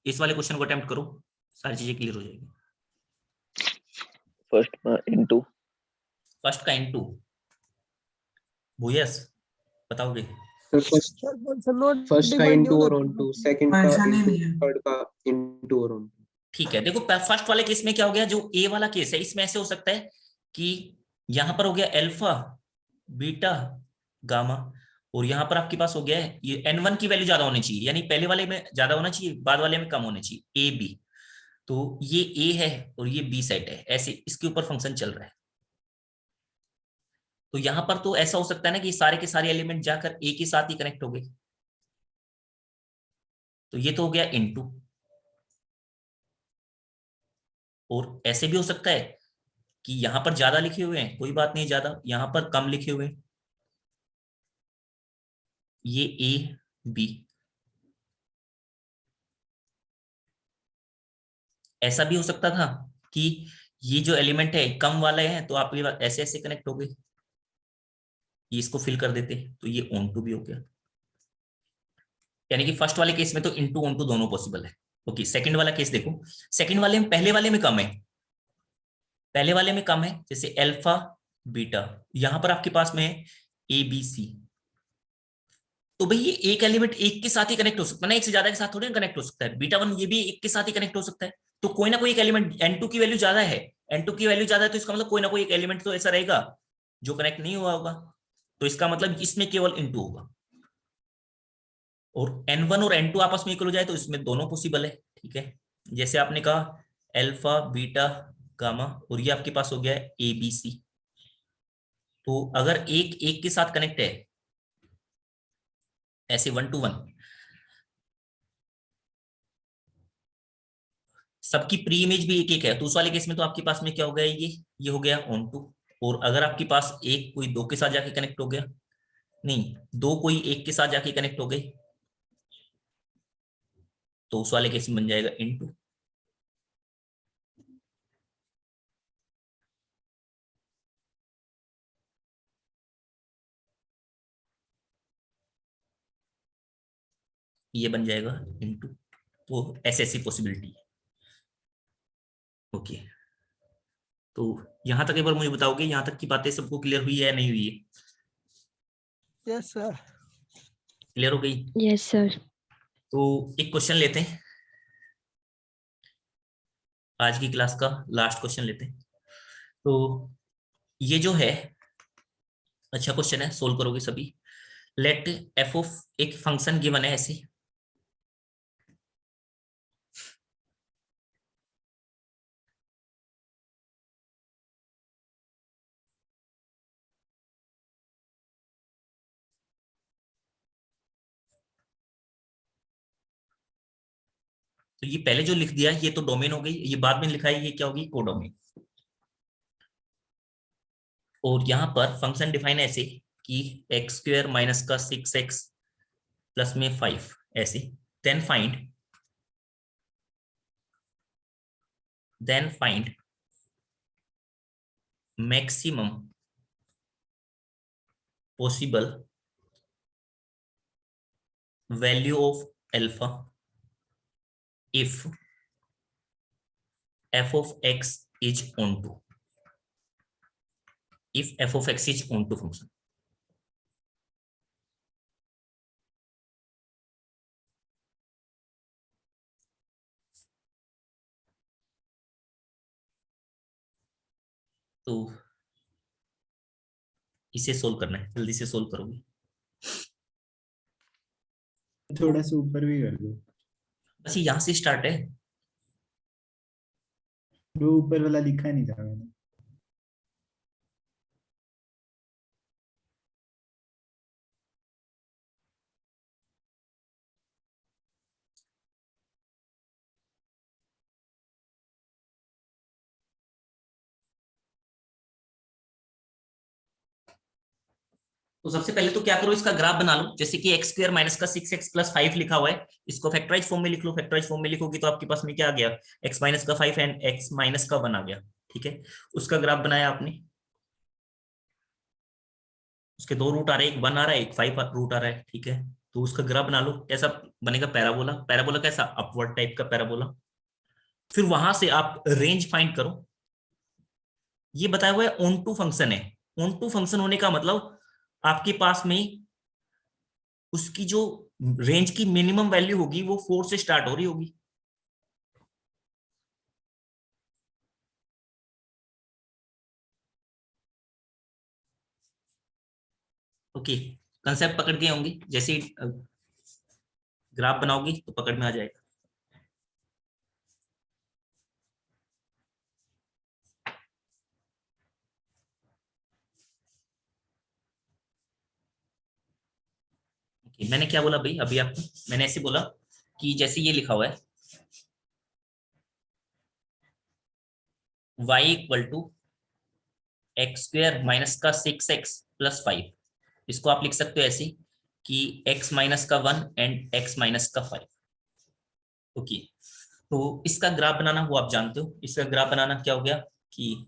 इस वाले क्वेश्चन को अटेम्प्ट करो, सारी चीजें क्लियर हो जाएगी। First into. फर्स्ट का इनटू, भूयस बताओगे? सर फर्स्ट का इनटू और ऑन टू, सेकंड का मेंशन ही इनटू, नहीं है। थर्ड का इनटू और ऑन टू। ठीक है, देखो फर्स्ट वाले केस में क्या हो गया, जो ए वाला केस है इसमें ऐसे हो सकता है कि यहां पर हो गया अल्फा, बीटा, गामा, और यहां पर आपके पास हो गया है ये n1 की वैल्यू ज्यादा होनी चाहिए, यानी पहले वाले में ज्यादा होना चाहिए, बाद वाले में कम होनी चाहिए, ए बी। तो ये ए है और ये बी सेट है, ऐसे इसके ऊपर फंक्शन चल रहा है। तो यहां पर तो ऐसा हो सकता है ना कि सारे के सारे एलिमेंट जाकर ए के साथ ही कनेक्ट हो गए, तो ये तो हो गया इनटू। और ऐसे भी हो सकता है कि यहां पर ज्यादा लिखे हुए हैं, कोई बात नहीं, ज्यादा यहां पर कम लिखे हुए हैं, ये ए बी। ऐसा भी हो सकता था कि ये जो एलिमेंट है कम वाले हैं तो आपके पास ऐसे ऐसे कनेक्ट हो गए, ये इसको फिल कर देते, तो ये ऑन टू भी हो गया। यानी कि फर्स्ट वाले केस में तो इनटू ऑन टू दोनों पॉसिबल है। ओके, सेकंड वाला केस देखो, सेकंड वाले में पहले वाले में कम है, पहले वाले में कम है, जैसे अल्फा बीटा, यहां पर आपके पास में है ए बी सी। तो भाई ये एक एलिमेंट एक के साथ ही कनेक्ट हो सकता है ना, एक से ज्यादा के साथ थोड़ी ना कनेक्ट हो सकता है। बीटा वन ये भी एक के साथ ही कनेक्ट हो सकता है, तो कोई ना कोई एक एलिमेंट, n2 की वैल्यू ज्यादा है, n2 की वैल्यू ज्यादा है, तो इसका मतलब कोई ना कोई एक एलिमेंट तो ऐसा रहेगा जो कनेक्ट नहीं हुआ होगा, तो इसका मतलब इसमें केवल n2 होगा। और n1 और n2 आपस में इक्वल हो जाए तो इसमें दोनों पॉसिबल है, ठीक है। जैसे आपने कहा अल्फा बीटा गामा, और ये आपके पास हो गया ए बी सी। तो अगर एक एक के साथ कनेक्ट है ऐसे वन टू वन, सबकी प्री इमेज भी एक एक है, तो उस वाले केस में तो आपके पास में क्या हो गया, ये हो गया ऑन टू। और अगर आपके पास एक कोई दो के साथ जाके कनेक्ट हो गया, नहीं दो कोई एक के साथ जाके कनेक्ट हो गए, तो उस वाले केस में बन जाएगा इन टू। ये बन जाएगा इनटू, वो ऐसी पॉसिबिलिटी है। ओके, तो यहां तक एक बार मुझे बताओगे, यहां तक की बातें सबको क्लियर हुई है या नहीं हुई है? Yes, sir. क्लियर हो गई? Yes, sir. तो एक क्वेश्चन लेते हैं, आज की क्लास का लास्ट क्वेश्चन लेते हैं। तो ये जो है अच्छा क्वेश्चन है, सोल्व करोगे सभी। लेट एफ ऑफ, एक फंक्शन गिवन है ऐसे, तो ये पहले जो लिख दिया ये तो डोमेन हो गई, ये बाद में लिखा है ये क्या होगी, कोडोमेन। और यहाँ पर फंक्शन डिफाइन ऐसे कि एक्स स्क्वायर माइनस का 6x प्लस में 5 ऐसे, then find maximum possible value of alpha if f of x is onto, if f of x is onto function। तो इसे सोल्व करना है, जल्दी से सोल्व करोगे। थोड़ा सा ऊपर भी कर दो, बस ये यहां से स्टार्ट है। वो ऊपर वाला लिखा नहीं था मैंने। तो सबसे पहले तो क्या करो, इसका ग्राफ बना लो। जैसे कि एक्स स्क्वायर माइनस का 6x प्लस 5 लिखा हुआ है, इसको फैक्टराइज फॉर्म में लिख लो। फैक्टराइज फॉर्म में लिखोगी तो आपके पास में क्या आ गया, x माइनस का 5 एंड x माइनस का 1 आ गया। ठीक है, उसका ग्राफ बनाया आपने, उसके दो रूट आ रहे हैं, एक 1 आ रहा है, एक 5 रूट आ रहा है। ठीक है, तो उसका ग्राफ बना लो। कैसा बनेगा, पैराबोला। पैराबोला कैसा, अपवर्ड टाइप का पैराबोला। फिर वहां से आप रेंज फाइंड करो। ये बताया हुआ है ऑन टू फंक्शन है। ऑन टू फंक्शन होने का मतलब आपके पास में उसकी जो रेंज की मिनिमम वैल्यू होगी वो 4 से स्टार्ट हो रही होगी। ओके, कंसेप्ट पकड़ गए होंगे। जैसे ग्राफ बनाओगी तो पकड़ में आ जाएगा। ओके, मैंने क्या बोला भाई अभी आपको, मैंने ऐसे बोला कि जैसे ये लिखा हुआ है y equal to x square minus का 6x प्लस 5। इसको आप लिख सकते हो ऐसे कि x माइनस का 1 एंड x माइनस का 5। ओके, तो इसका ग्राफ बनाना वो आप जानते हो। इसका ग्राफ बनाना क्या हो गया कि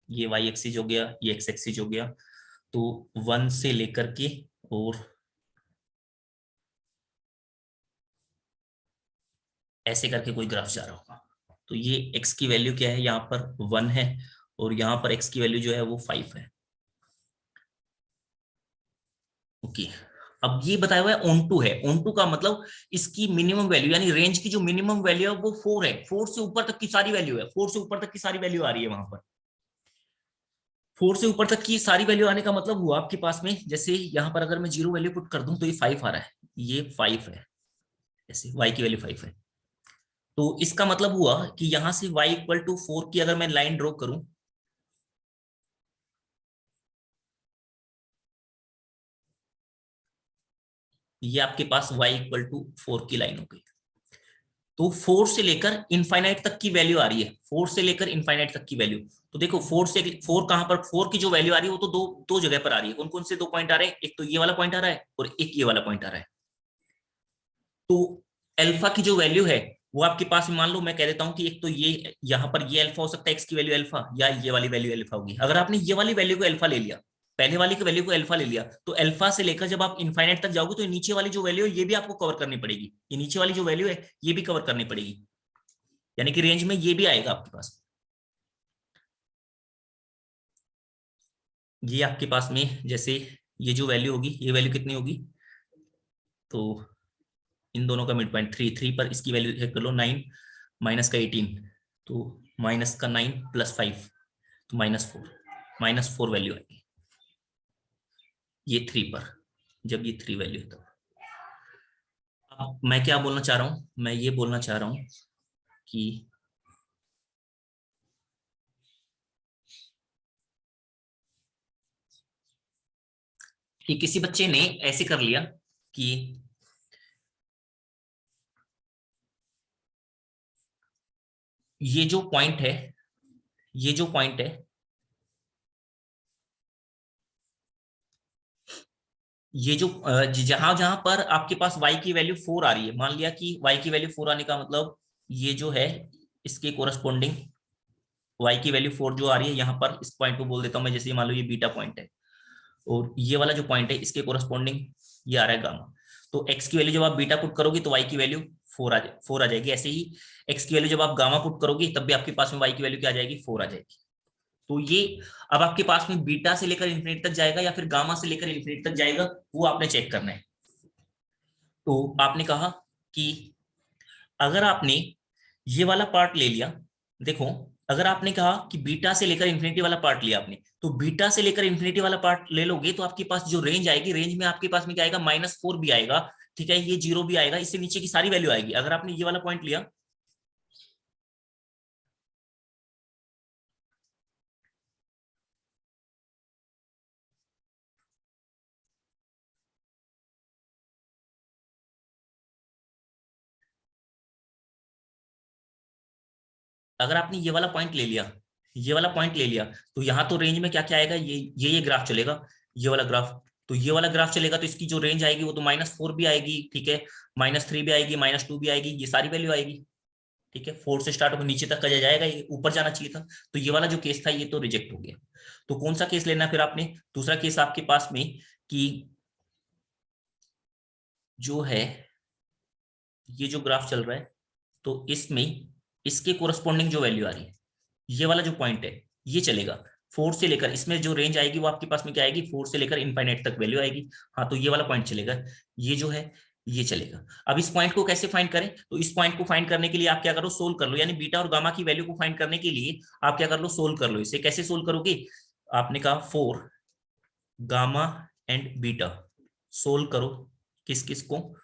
ये y एक्सिस हो गया, ये x एक्सिस हो गया। तो 1 से लेकर के और ऐसे करके कोई ग्राफ जा रहा होगा। तो ये x की वैल्यू क्या है, यहाँ पर 1 है और यहाँ पर x की वैल्यू जो है वो 5 है। ओके, अब ये बताया हुआ है ऑन टू है। ऑन टू का मतलब इसकी मिनिमम वैल्यू यानी रेंज की जो मिनिमम वैल्यू है वो 4 है। 4 से ऊपर तक की सारी वैल्यू है, 4 से ऊपर तक की सारी वैल्यू आ रही है वहां पर। 4 से ऊपर तक की सारी वैल्यू आने का मतलब हुआ आपके पास में, जैसे यहाँ पर अगर मैं 0 वैल्यू पुट कर दूं तो ये 5 आ रहा है, ये 5 है, ऐसे y की वैल्यू 5 है। तो इसका मतलब हुआ कि यहां से y इक्वल टू 4 की अगर मैं लाइन ड्रॉ करूं, ये आपके पास y इक्वल टू 4 की लाइन हो गई। तो 4 से लेकर इनफाइनाइट तक की वैल्यू आ रही है, 4 से लेकर इनफाइनाइट तक की वैल्यू। तो देखो 4 कहां पर, 4 की जो वैल्यू आ रही है वो तो दो जगह पर आ रही है। कौन कौन से 2 पॉइंट आ रहे हैं, एक तो ये वाला पॉइंट आ रहा है और एक ये वाला पॉइंट आ रहा है। तो अल्फा की जो वैल्यू है वो आपके पास में मान लो मैं कह देता हूं कि एक तो ये यहाँ पर ये अल्फा हो सकता है, एक्स की वैल्यू अल्फा, या ये वाली वैल्यू अल्फा होगी। अगर आपने ये वाली वैल्यू को अल्फा ले लिया, पहले वाली की वैल्यू को अल्फा ले लिया, तो अल्फा से लेकर जब आप इनफाइनाइट तक जाओगे तो नीचे वाली जो वैल्यू है ये भी आपको कवर करनी पड़ेगी, ये नीचे वाली जो वैल्यू है ये भी कवर करनी पड़ेगी, यानी कि रेंज में ये भी आएगा आपके पास। ये आपके पास में जैसे ये जो वैल्यू होगी, ये वैल्यू कितनी होगी, तो इन दोनों का मिड पॉइंट 3 पर इसकी वैल्यू चेक कर लो, 9 माइनस का 18, तो माइनस का 9 प्लस 5 तो -4 वैल्यू आएगी ये 3 पर, जब ये 3 वैल्यू है तब। अब मैं क्या बोलना चाह रहा हूं, मैं ये बोलना चाह रहा हूं कि किसी बच्चे ने ऐसे कर लिया कि ये जो पॉइंट है, ये जो पॉइंट है, ये जो जहां जहां पर आपके पास y की वैल्यू 4 आ रही है, मान लिया कि y की वैल्यू 4 आने का मतलब ये जो है इसके कोरस्पोंडिंग y की वैल्यू 4 जो आ रही है यहाँ पर, इस पॉइंट को बोल देता हूं मैं, जैसे मान लो ये बीटा पॉइंट है और ये वाला जो पॉइंट है इसके कोरस्पोंडिंग ये आ रहा है गामा। तो x की वैल्यू जब आप बीटा पुट करोगे तो y की वैल्यू 4 आ जाएगी। ऐसे ही x की वैल्यू जब आप गामा पुट करोगे तब भी आपके पास में y की वैल्यू क्या आ जाएगी, 4 आ जाएगी। तो ये अब आपके पास में बीटा से लेकर इन्फिनिटी तक जाएगा या फिर गामा से लेकर इन्फिनिटी तक जाएगा, वो आपने चेक करना है। तो आपने कहा कि अगर आपने ये वाला पार्ट ले लिया, देखो अगर आपने कहा कि बीटा से लेकर इन्फिनिटी वाला पार्ट लिया आपने, तो बीटा से लेकर इन्फिनिटी वाला पार्ट ले लोगे तो आपके पास जो रेंज आएगी, रेंज में आपके पास में क्या आएगा, -4 भी आएगा, ठीक है, ये 0 भी आएगा, इससे नीचे की सारी वैल्यू आएगी। अगर आपने ये वाला पॉइंट लिया, अगर आपने ये वाला पॉइंट ले लिया, ये वाला पॉइंट ले लिया, तो यहाँ तो रेंज में क्या क्या आएगा, ये ग्राफ चलेगा, ये वाला ग्राफ, तो ये वाला ग्राफ चलेगा, तो इसकी जो रेंज आएगी वो तो -4 भी आएगी, ठीक है, -3 भी आएगी, -2 भी आएगी, ये सारी वैल्यू आएगी, ठीक है। 4 से स्टार्ट होकर नीचे तक का जाएगा, ये ऊपर जाना चाहिए था, तो ये वाला जो केस था ये तो रिजेक्ट हो गया। तो कौन सा केस लेना फिर आपने, दूसरा केस आपके पास में कि जो है ये जो ग्राफ चल रहा है, तो इसमें इसके कोरस्पोंडिंग जो वैल्यू आ रही है, ये वाला जो पॉइंट है ये चलेगा, 4 से लेकर, इसमें जो रेंज आएगी वो आपके पास में क्या आएगी, 4 से लेकर इनफाइनाइट तक वैल्यू आएगी। हाँ, तो ये वाला पॉइंट चलेगा, ये जो है ये चलेगा। अब इस पॉइंट को कैसे फाइंड करें, तो इस पॉइंट को फाइंड करने के लिए आप क्या करो, सोल्व कर लो, यानी बीटा और गामा की वैल्यू को फाइंड करने के लिए आप क्या कर लो, सोल्व कर लो। इसे कैसे सोल्व करोगे, आपने कहा 4 गामा एंड बीटा, सोल्व करो किस किस को,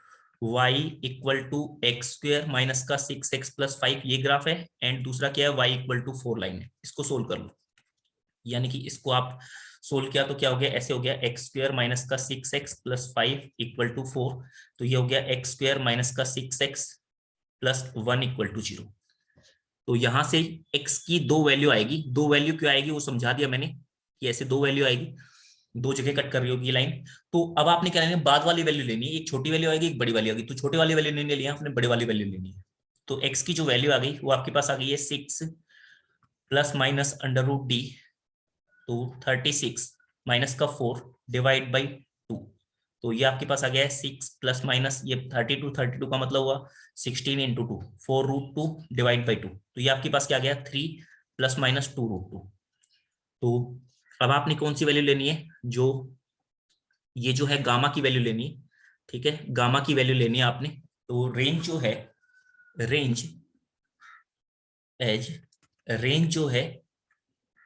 y equal to x square minus का 6x प्लस 5 ये ग्राफ है, एंड दूसरा क्या है, y इक्वल टू 4 लाइन है, इसको सोल्व कर लो। यानी कि इसको आप सोल्व किया तो क्या हो गया, ऐसे हो गया, एक्स स्क्वायर माइनस का 6x प्लस 5 इक्वल टू 4, तो ये हो गया एक्स स्क्वायर माइनस का 6x प्लस 1 इक्वल टू 0। तो यहां से x की 2 वैल्यू आएगी, 2 वैल्यू क्यों आएगी वो समझा दिया मैंने कि ऐसे 2 वैल्यू आएगी, 2 जगह कट कर रही होगी ये लाइन। तो अब आपने क्या लेना है, बाद वाली वैल्यू लेनी है, एक छोटी वैल्यू आएगी, एक बड़ी वैल्यू आएगी, तो छोटी वाली वैल्यू नहीं लिया, आपने बड़ी वाली वैल्यू लेनी है। तो x की जो वैल्यू आ गई वो आपके पास आ गई है 6 प्लस माइनस √d, तो 36 माइनस का 4 डिवाइड बाई 2, तो ये आपके पास आ गया है 6 प्लस माइनस ये 32 का मतलब हुआ 16 इंटू 2, 4√2 डिवाइड बाई 2, तो ये आपके पास क्या आ गया 3 प्लस माइनस 2√2। तो अब आपने कौन सी वैल्यू लेनी है, जो ये जो है गामा की वैल्यू लेनी है, ठीक है, गामा की वैल्यू लेनी है आपने। तो रेंज जो है, रेंज जो है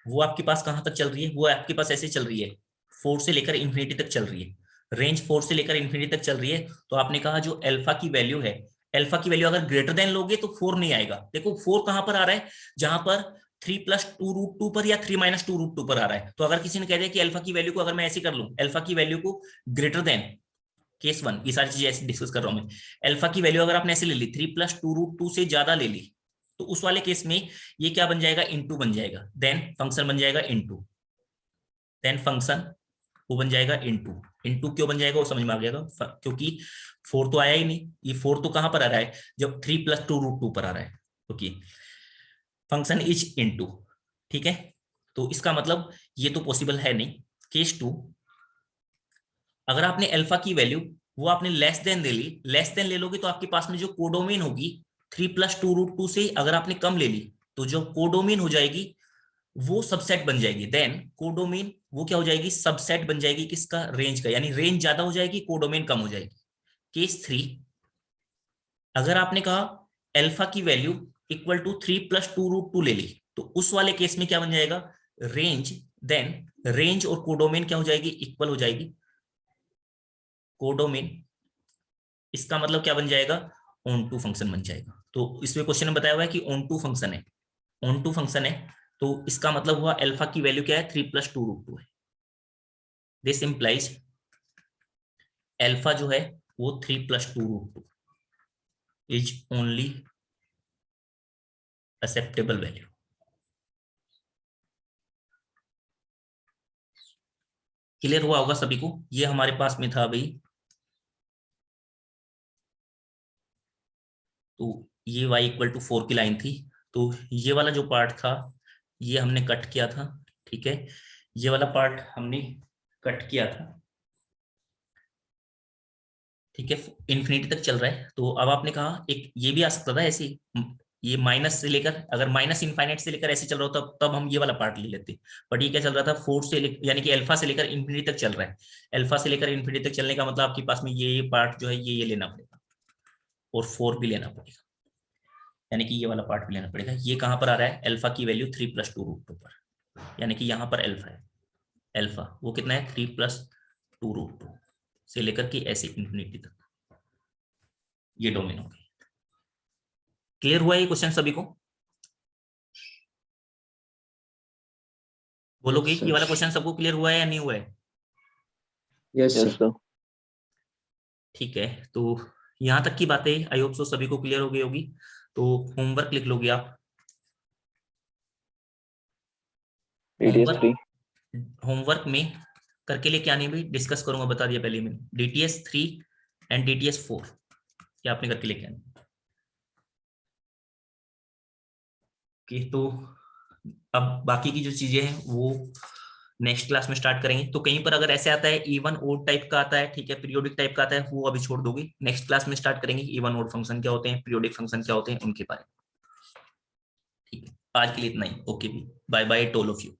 वो आपके पास कहां तक चल रही है, वो आपके पास ऐसे चल रही है, 4 से लेकर इन्फिनिटी तक चल रही है, रेंज 4 से लेकर इन्फिनिटी तक चल रही है। तो आपने कहा जो अल्फा की वैल्यू है, अल्फा की वैल्यू अगर ग्रेटर देन लोगे तो 4 नहीं आएगा। देखो 4 कहां पर आ रहा है, जहां पर 3 प्लस 2√2 पर या 3 माइनस 2√2 पर आ रहा है। तो अगर किसी ने कह दिया कि अल्फा की वैल्यू को अगर मैं ऐसे कर लूं, अल्फा की वैल्यू को ग्रेटर देन केस 1, ये सारी चीजें ऐसे डिस्कस कर रहा हूं मैं, अल्फा की वैल्यू अगर आपने ऐसे ले ली 3 प्लस 2√2 से ज्यादा ले ली, तो उस वाले केस में ये क्या बन जाएगा, इनटू बन जाएगा, देन फंक्शन बन जाएगा इनटू, देन फंक्शन वो बन जाएगा इनटू। इनटू क्यों बन जाएगा वो समझ में आ गया, क्योंकि 4 तो आया ही नहीं, ये 4 तो कहां पर आ रहा है, जब 3 + 2√2 पर आ रहा है, क्योंकि फंक्शन इज इनटू। ठीक है, तो इसका मतलब ये तो पॉसिबल है नहीं। केस 2, अगर आपने अल्फा की वैल्यू वो आपने लेस देन ले ली, लेस देन ले लोगे तो आपके पास में जो कोडोमेन होगी 3 + 2√2 से अगर आपने कम ले ली तो जो कोडोमेन हो जाएगी वो सबसेट बन जाएगी। देन कोडोमेन वो क्या हो जाएगी, सबसेट बन जाएगी किसका, रेंज का, यानी रेंज ज्यादा हो जाएगी, कोडोमेन कम हो जाएगी। केस 3, अगर आपने कहा अल्फा की वैल्यू इक्वल टू 3 + 2√2 ले ली तो उस वाले केस में क्या बन जाएगा, रेंज, देन रेंज और कोडोमेन क्या हो जाएगी, इक्वल हो जाएगी। कोडोमेन, इसका मतलब क्या बन जाएगा, ऑन टू फंक्शन बन जाएगा। तो इसमें क्वेश्चन में बताया हुआ है कि ऑन टू फंक्शन है, ऑन टू फंक्शन है, तो इसका मतलब हुआ अल्फा की वैल्यू क्या है, 3 + 2√2 है। दिस इंप्लाइज अल्फा जो है वो 3 + 2√2 is only acceptable value. Clear हुआ होगा सभी को, ये हमारे पास में था अभी। तो ये y = 4 की लाइन थी, तो ये वाला जो पार्ट था ये हमने कट किया था। ठीक है, ये वाला पार्ट हमने कट किया था। ठीक है, इन्फिनिटी तक चल रहा है। तो अब आपने कहा एक ये भी आ सकता था ऐसे, ये माइनस से लेकर, अगर माइनस इनफाइनाइट से लेकर ऐसे चल रहा होता तब हम ये वाला पार्ट ले लेते, बट ये क्या चल रहा था, 4 से यानी कि अल्फा से लेकर इन्फिनिटी तक चल रहा है। अल्फा से लेकर इन्फिनिटी तक चलने का मतलब आपके पास में ये पार्ट जो है ये लेना पड़ेगा और 4 भी लेना पड़ेगा, यानी कि ये वाला पार्ट भी लेना पड़ेगा। ये कहां पर आ रहा है, अल्फा की वैल्यू 3 + 2√2 पर, यानी कि यहाँ पर अल्फा है, अल्फा वो कितना है, 3 + 2√2 से लेकर के ऐसे इन्फिनिटी तक, ये डोमेन हो गई। क्लियर हुआ ये क्वेश्चन सभी को? बोलोगे ये वाला क्वेश्चन सबको क्लियर हुआ है या नहीं हुआ है? Yes, yes sir. सर। ठीक है, तो यहां तक की बातें आई होप सो सभी को क्लियर हो गई होगी। तो होमवर्क लिख लोगे आप। DTS 3 होमवर्क में करके लेके आने भी डिस्कस करूंगा, बता दिया पहले मैंने। DTS 3 एंड DTS 4 ये आपने करके लेके आने। तो अब बाकी की जो चीजें हैं वो नेक्स्ट क्लास में स्टार्ट करेंगे। तो कहीं पर अगर ऐसे आता है इवन ओड टाइप का आता है, ठीक है, पीरियोडिक टाइप का आता है, वो अभी छोड़ दोगे, नेक्स्ट क्लास में स्टार्ट करेंगे इवन ओड फंक्शन क्या होते हैं, पीरियोडिक फंक्शन क्या होते हैं, उनके बारे में। ठीक है, आज के लिए इतना ही। Okay, bye bye to all of you.